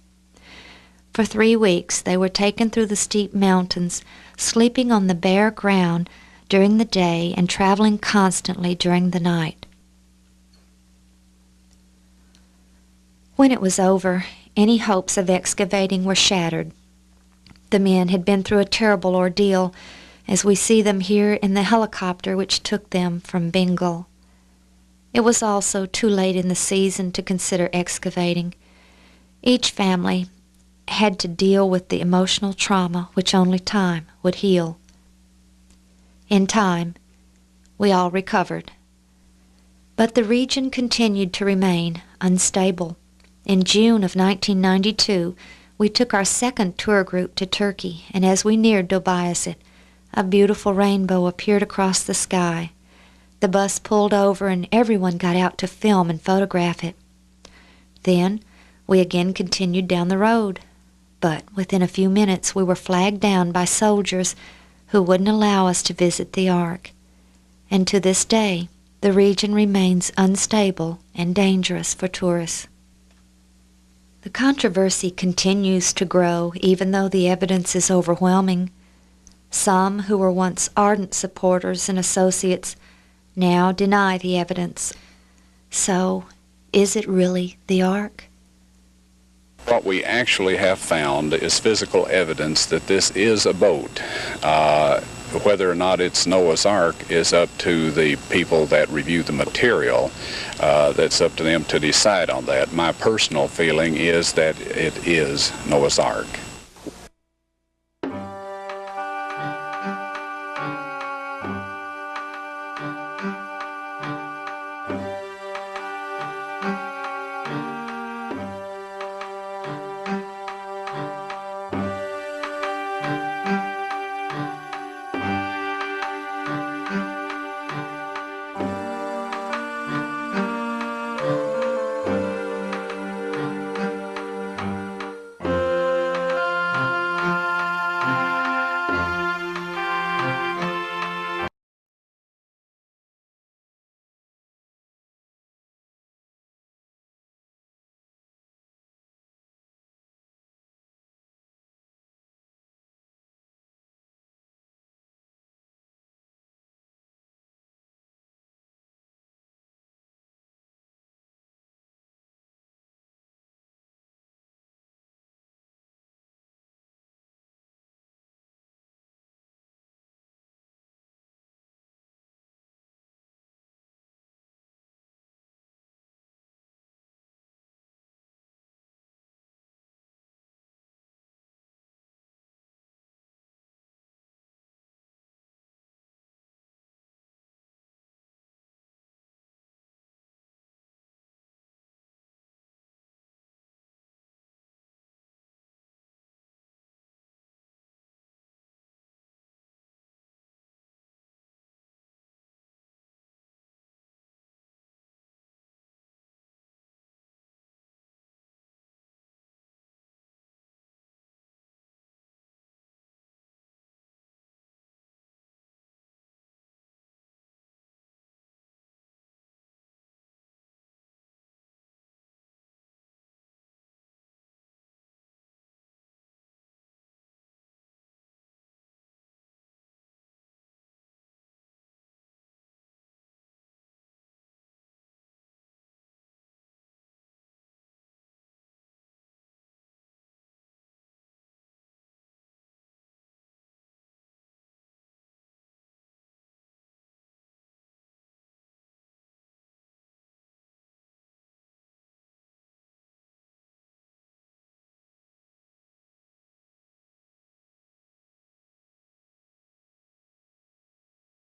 For 3 weeks they were taken through the steep mountains, sleeping on the bare ground during the day and traveling constantly during the night. When it was over, any hopes of excavating were shattered. The men had been through a terrible ordeal, as we see them here in the helicopter which took them from Bengal. It was also too late in the season to consider excavating. Each family had to deal with the emotional trauma which only time would heal. In time, we all recovered. But the region continued to remain unstable. In June of 1992, we took our second tour group to Turkey, and as we neared Dobbayazit, a beautiful rainbow appeared across the sky. The bus pulled over and everyone got out to film and photograph it. Then we again continued down the road, but within a few minutes we were flagged down by soldiers who wouldn't allow us to visit the Ark. And to this day, the region remains unstable and dangerous for tourists. The controversy continues to grow even though the evidence is overwhelming. Some who were once ardent supporters and associates now deny the evidence. So, is it really the Ark? What we actually have found is physical evidence that this is a boat. Whether or not it's Noah's Ark is up to the people that review the material. That's up to them to decide on that. My personal feeling is that it is Noah's Ark.